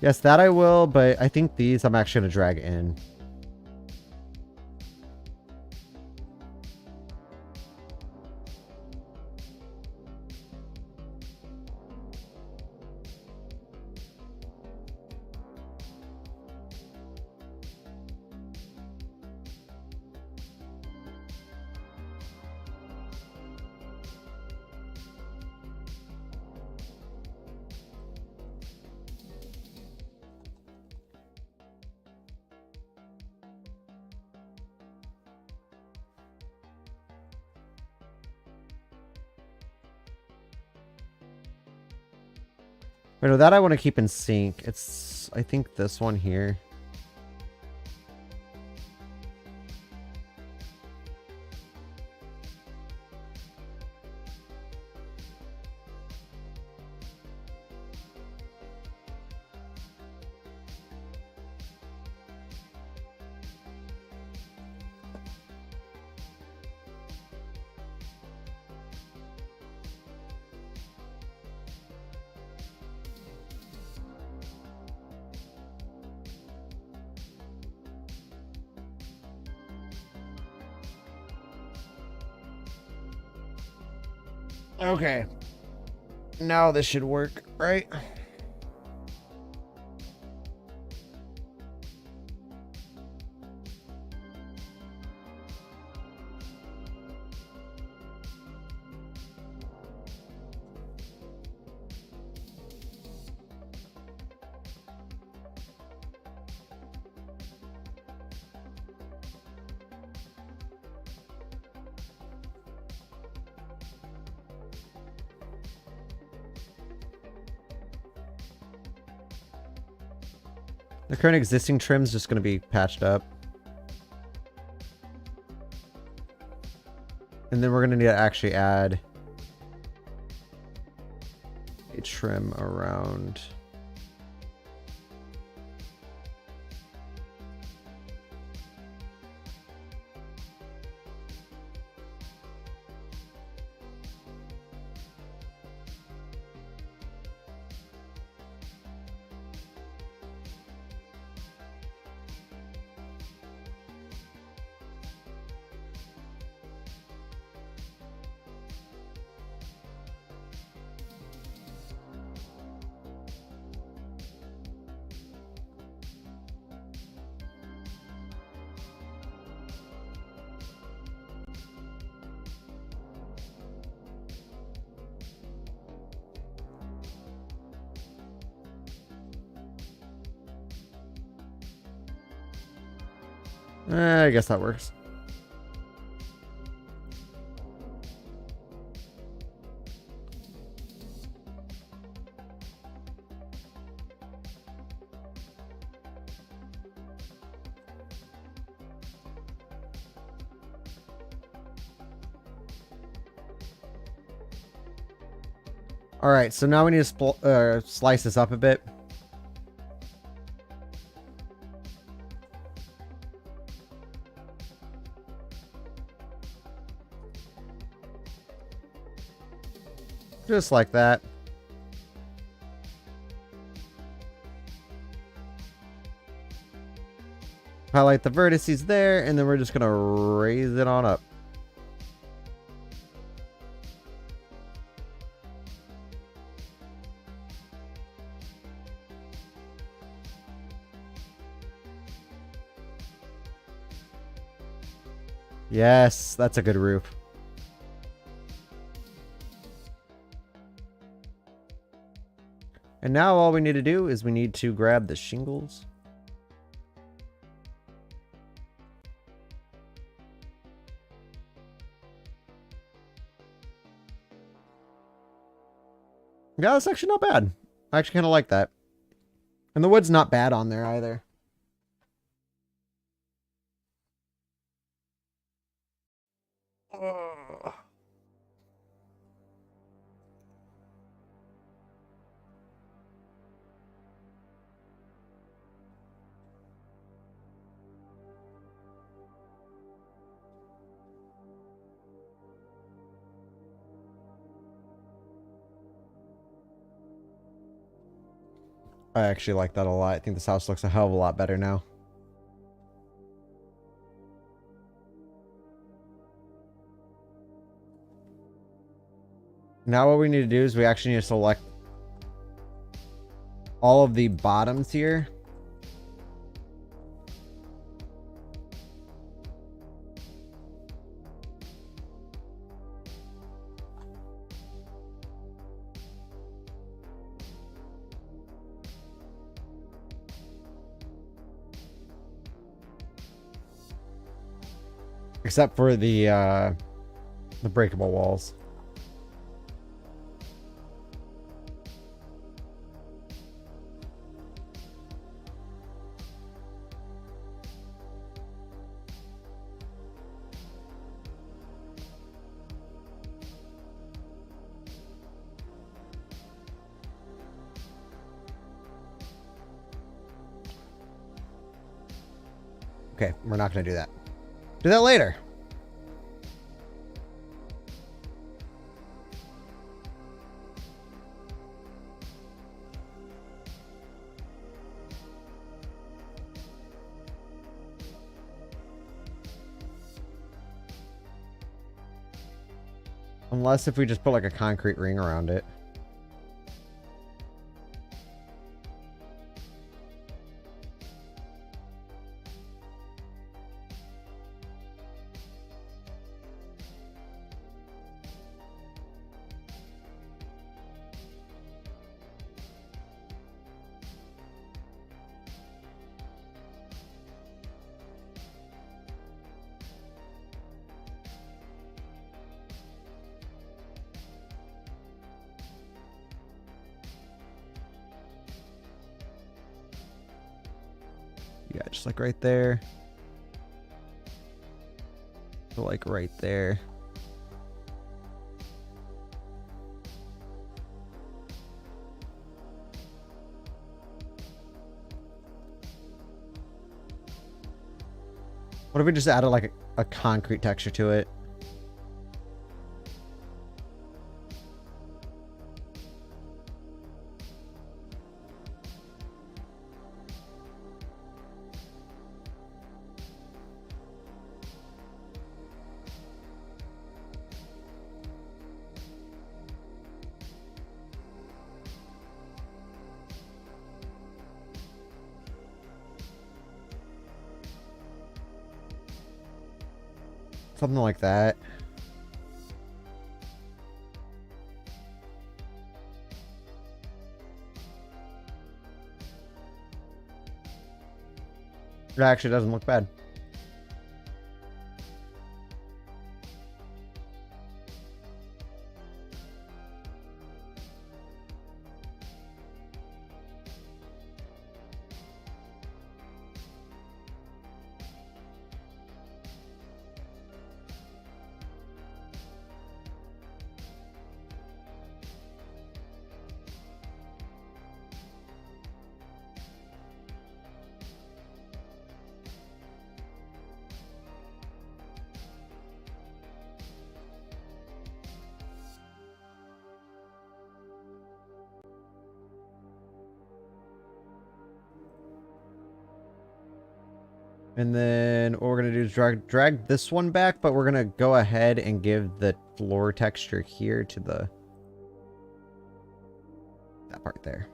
Yes, that I will, but I think these I'm actually going to drag in. Wait, no, that I want to keep in sync. It's, I think, this one here. Okay. Now this should work, right? The current existing trim is just going to be patched up. And then we're going to need to actually add a trim around. I guess that works. Alright, so now we need to slice this up a bit. Just like that. Highlight the vertices there, and then we're just gonna raise it on up. Yes, that's a good roof. And now all we need to do is we need to grab the shingles. Yeah, that's actually not bad. I actually kind of like that. And the wood's not bad on there either. Ugh. I actually like that a lot. I think this house looks a hell of a lot better now. Now what we need to do is we actually need to select all of the bottoms here. Except for the breakable walls. Okay, we're not going to do that. Do that later. Unless if we just put like a concrete ring around it. Yeah, just like right there. So like right there. What if we just added like a concrete texture to it? Something like that. It actually doesn't look bad. And then what we're going to do is drag this one back, but we're going to go ahead and give the floor texture here to that part there.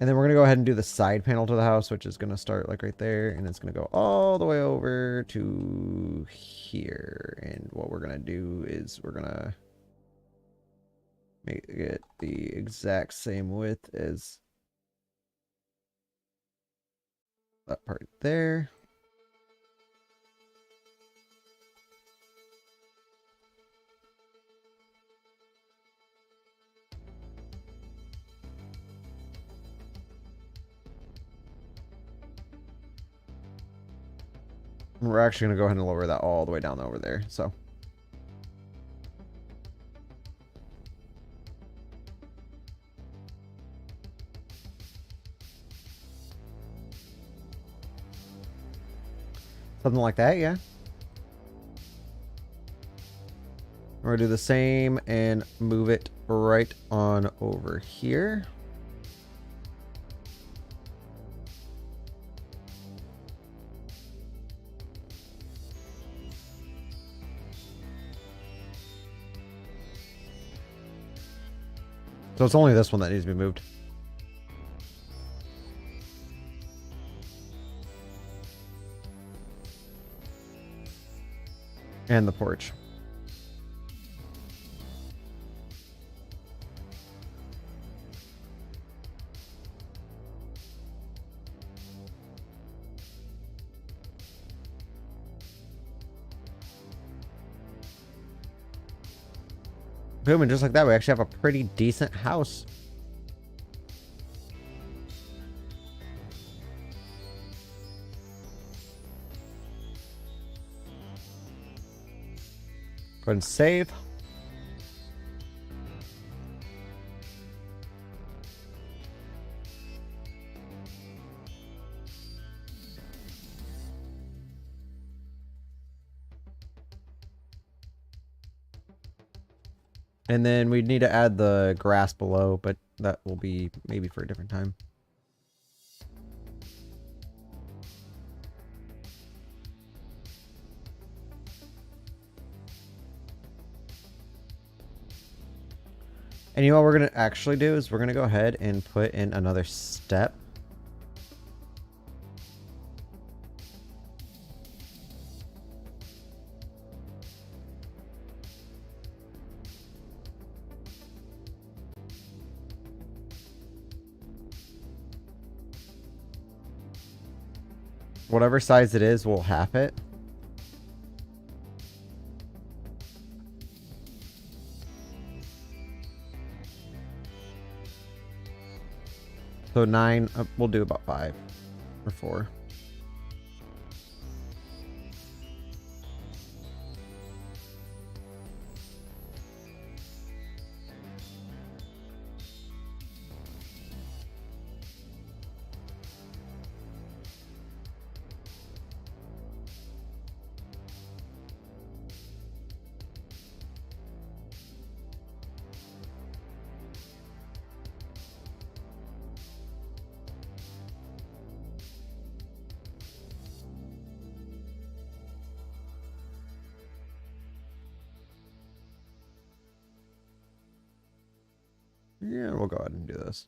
And then we're going to go ahead and do the side panel to the house, which is going to start like right there. And it's going to go all the way over to here. And what we're going to do is we're going to make it the exact same width as that part there. And we're actually going to go ahead and lower that all the way down over there. So something like that, yeah. We're going to do the same and move it right on over here. So it's only this one that needs to be moved. And the porch. Boom, and just like that, we actually have a pretty decent house. Go ahead and save. And then we need to add the grass below, but that will be maybe for a different time. And you know what we're going to actually do is we're going to go ahead and put in another step. Whatever size it is, we'll half it. So 9, we'll do about 5 or 4. Yeah, we'll go ahead and do this.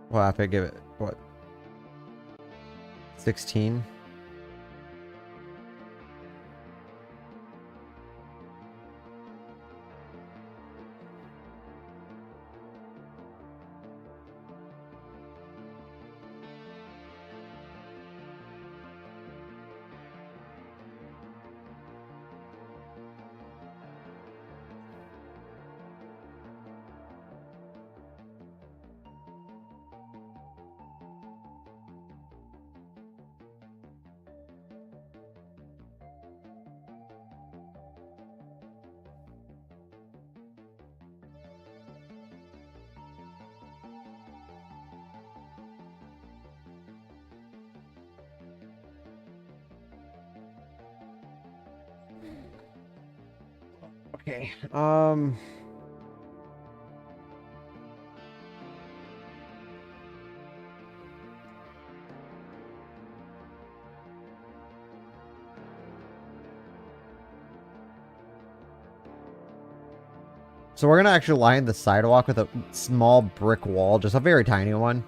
We'll have to give it, what, 16? Okay. So we're gonna actually line the sidewalk with a small brick wall, just a very tiny one.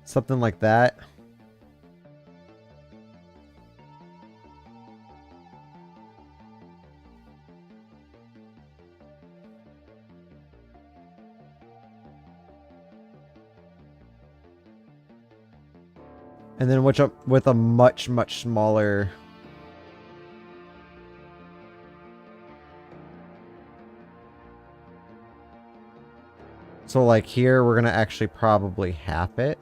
Something like that. And then which up with a much smaller. So like here, we're gonna actually probably half it.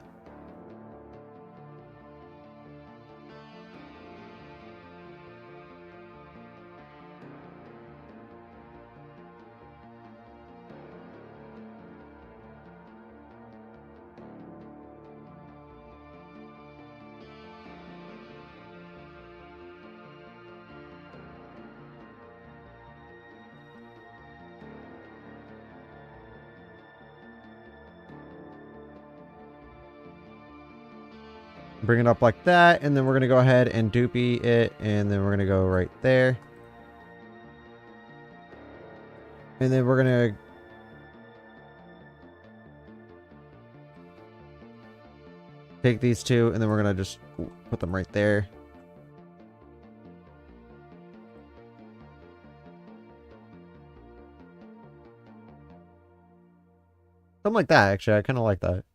Bring it up like that, and then we're gonna go ahead and doopy it, and then we're gonna go right there. And then we're gonna take these two, and then we're gonna just put them right there. Something like that, actually. I kind of like that.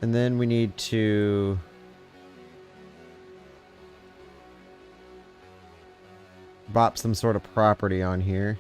And then we need to bop some sort of property on here.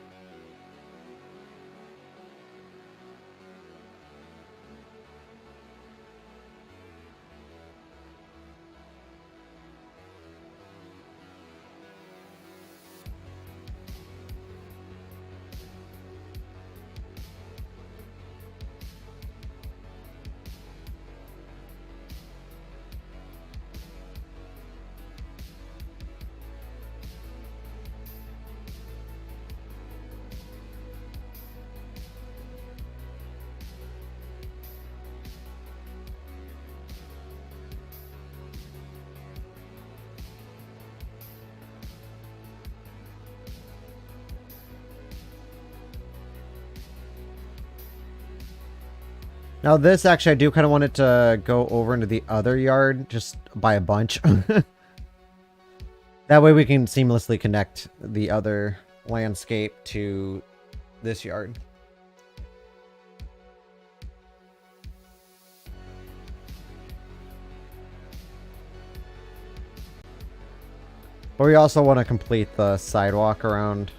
Now this, actually, I do kind of want it to go over into the other yard, just by a bunch. That way we can seamlessly connect the other landscape to this yard. But we also want to complete the sidewalk around.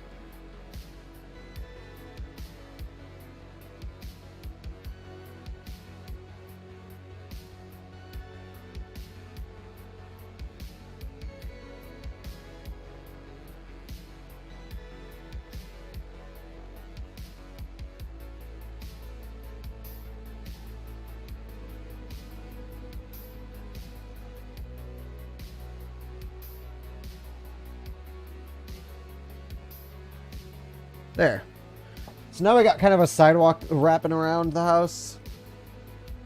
There. So now we got kind of a sidewalk wrapping around the house.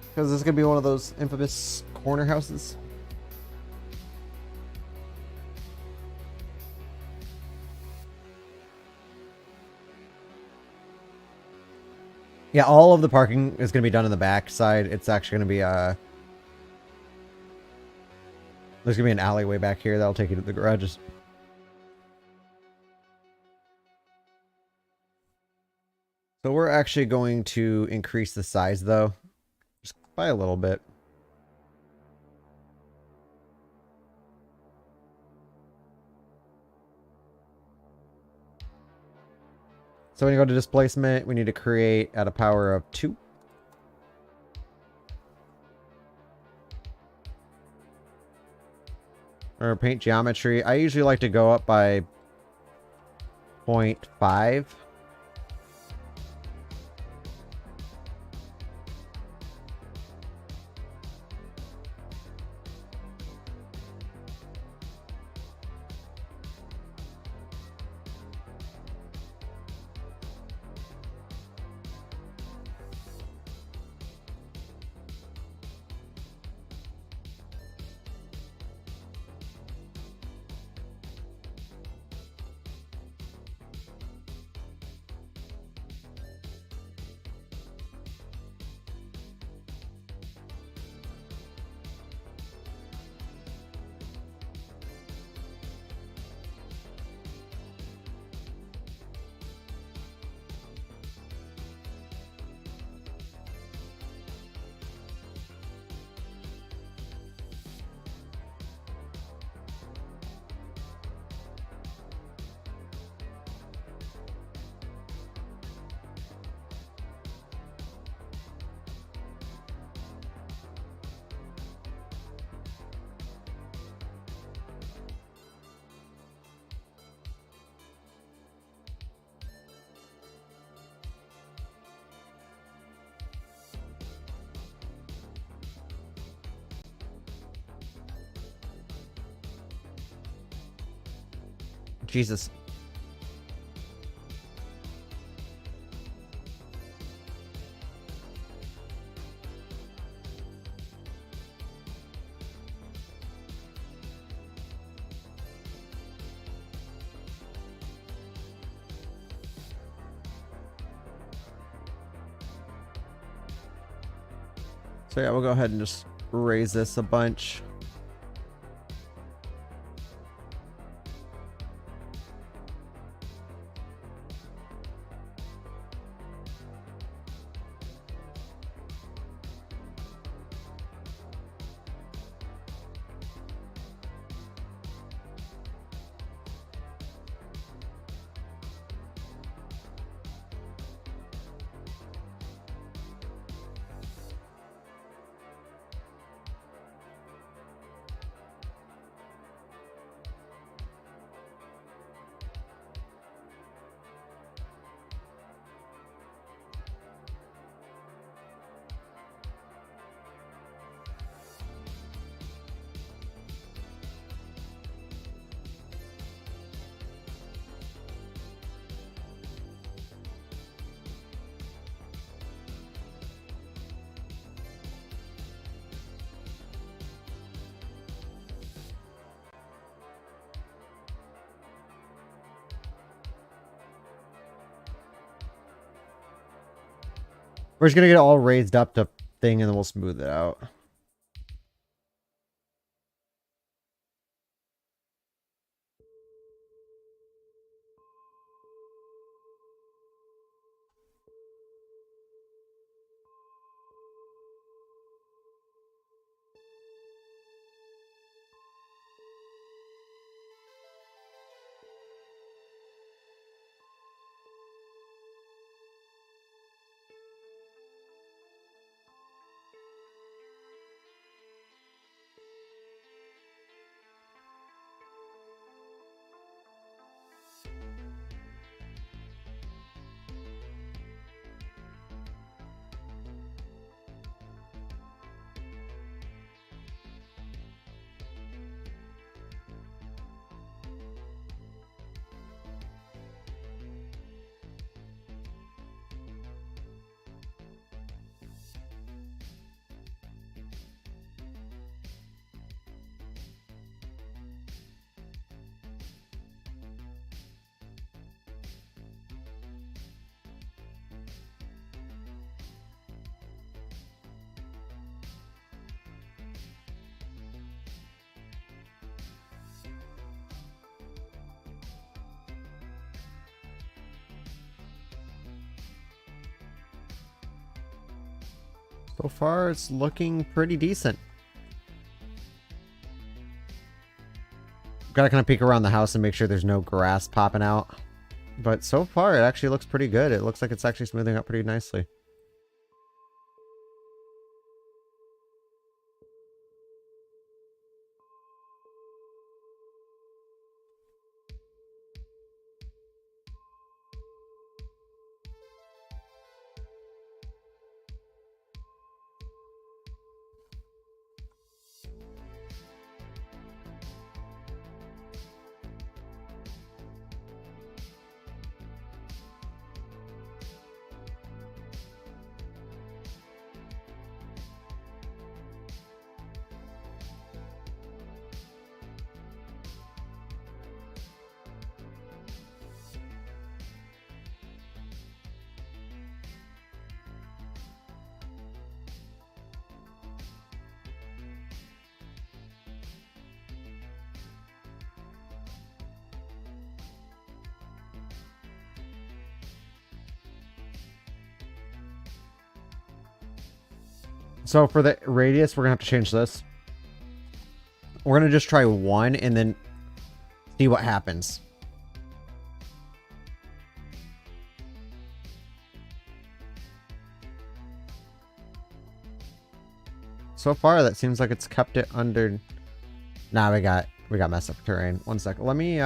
Because this is going to be one of those infamous corner houses. Yeah, all of the parking is going to be done in the back side. It's actually going to be there's going to be an alleyway back here that'll take you to the garages. So we're actually going to increase the size, though, just by a little bit. So when you go to displacement, we need to create at a power of 2. Or paint geometry. I usually like to go up by 0.5. Jesus. So yeah, we'll go ahead and just raise this a bunch. We're just gonna get it all raised up to thing and then we'll smooth it out. So far, it's looking pretty decent. Gotta kind of peek around the house and make sure there's no grass popping out. But so far, it actually looks pretty good. It looks like it's actually smoothing out pretty nicely. So for the radius, we're gonna have to change this. We're gonna just try 1 and then see what happens. So far, that seems like it's kept it under. Nah, we got messed up terrain. 1 second. Let me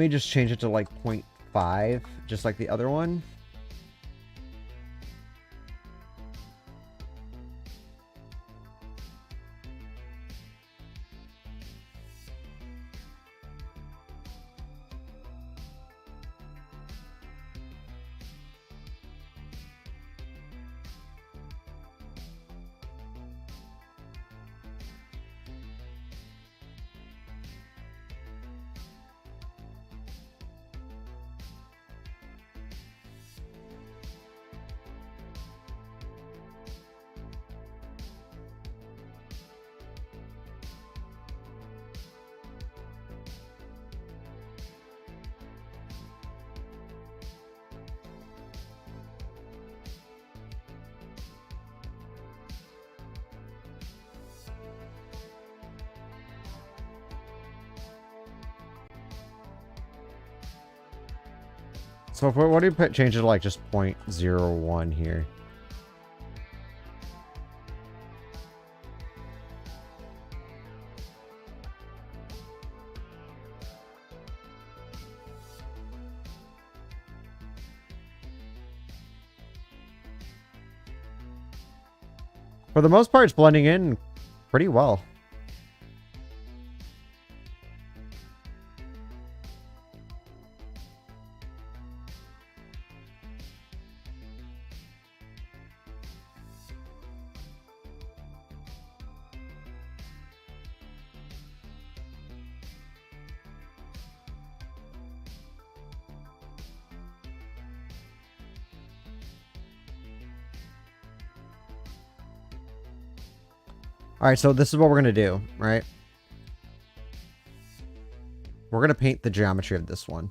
just change it to like 0.5, just like the other one. So what do you put? Change it to like just 0.01 here. For the most part, it's blending in pretty well. All right, so this is what we're going to do, right? We're going to paint the geometry of this one.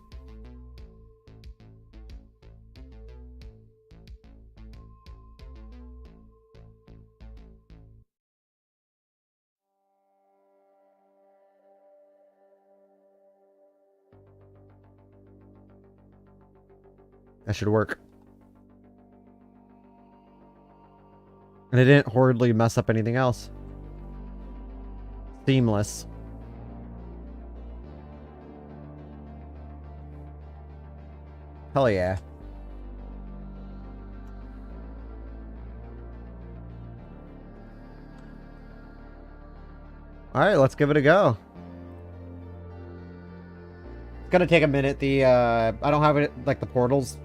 That should work. And it didn't horridly mess up anything else. Seamless. Hell yeah. Alright, let's give it a go. It's gonna take a minute. I don't have it like the portals.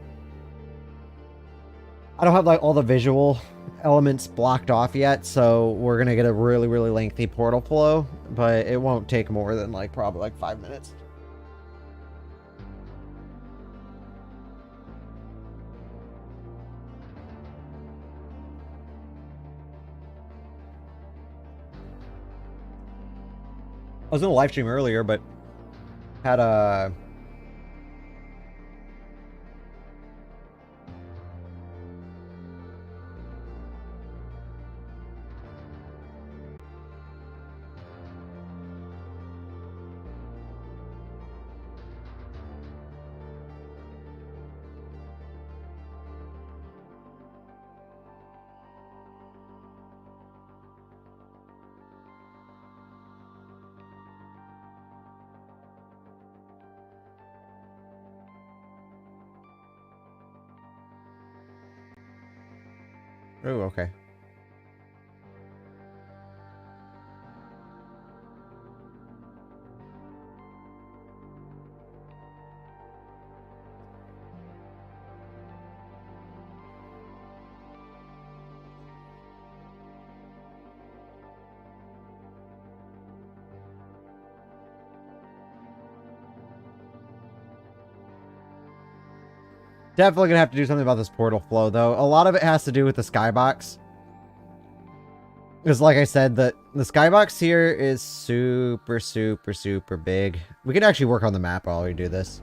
I don't have like all the visual elements blocked off yet, so we're gonna get a really, really lengthy portal flow, but it won't take more than like probably like 5 minutes. I was in a live stream earlier, but had a Oh, okay. Definitely gonna have to do something about this portal flow, though. A lot of it has to do with the skybox. Because, like I said, the skybox here is super, super, super big. We can actually work on the map while we do this.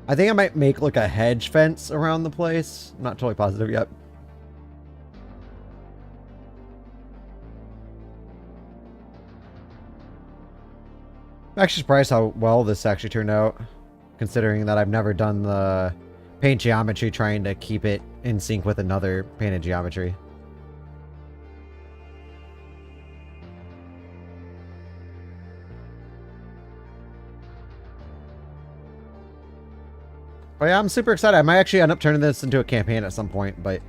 I think I might make, like, a hedge fence around the place. I'm not totally positive yet. I'm actually surprised how well this actually turned out, considering that I've never done the paint geometry trying to keep it in sync with another painted geometry. But yeah, I'm super excited. I might actually end up turning this into a campaign at some point, but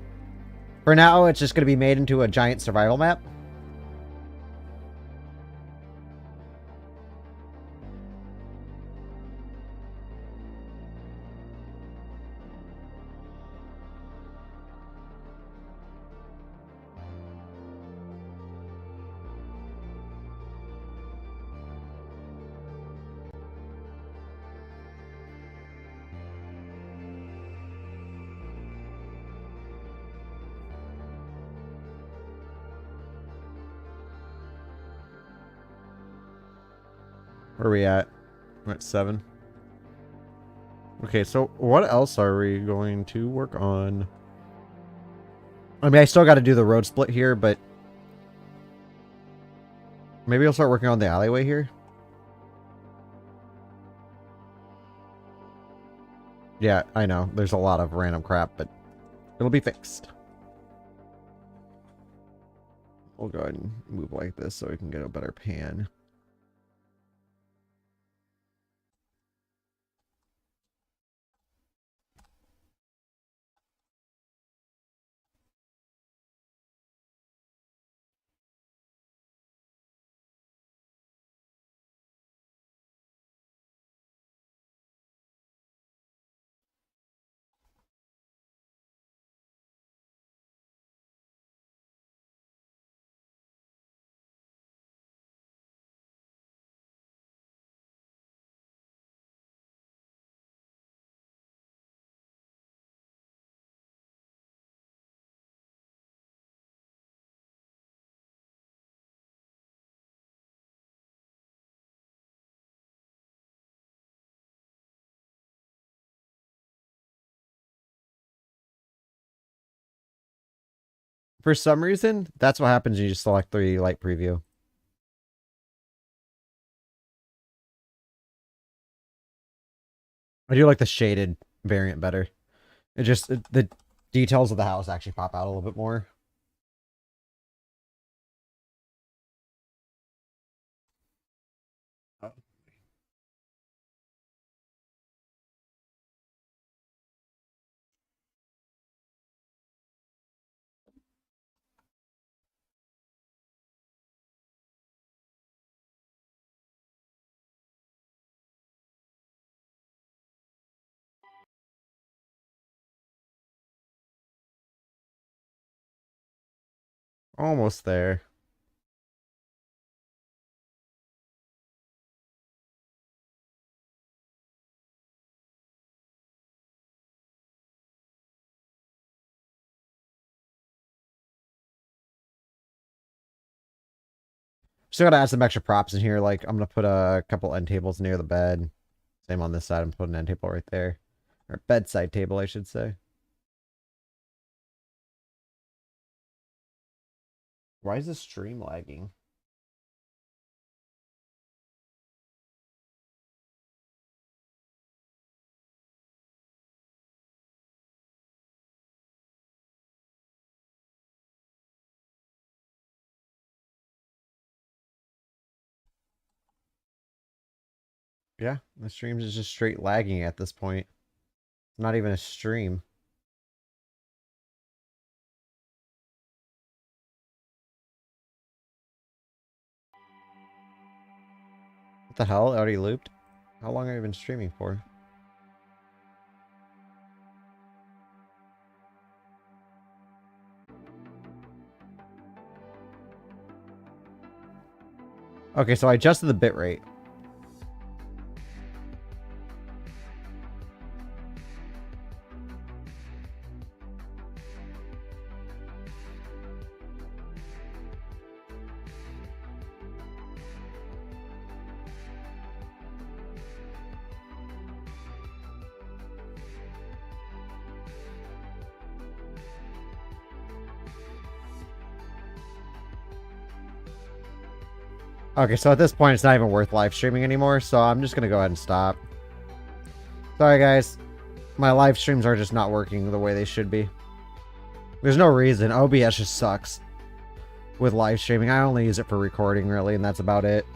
for now, it's just going to be made into a giant survival map. Where are we at? We're at 7. Okay, so what else are we going to work on? I mean, I still got to do the road split here, but maybe I'll start working on the alleyway here. Yeah, I know. There's a lot of random crap, but it'll be fixed. We'll go ahead and move like this so we can get a better pan. For some reason, that's what happens when you just select the light preview. I do like the shaded variant better. The details of the house actually pop out a little bit more. Almost there. Still gotta add some extra props in here. Like, I'm gonna put a couple end tables near the bed. Same on this side. I'm putting an end table right there. Or bedside table, I should say. Why is this stream lagging? Yeah, the stream is just straight lagging at this point. Not even a stream. What the hell? It already looped? How long have you been streaming for? Okay, so I adjusted the bitrate. Okay, so at this point, it's not even worth live streaming anymore, so I'm just gonna go ahead and stop. Sorry, guys. My live streams are just not working the way they should be. There's no reason. OBS just sucks with live streaming. I only use it for recording, really, and that's about it.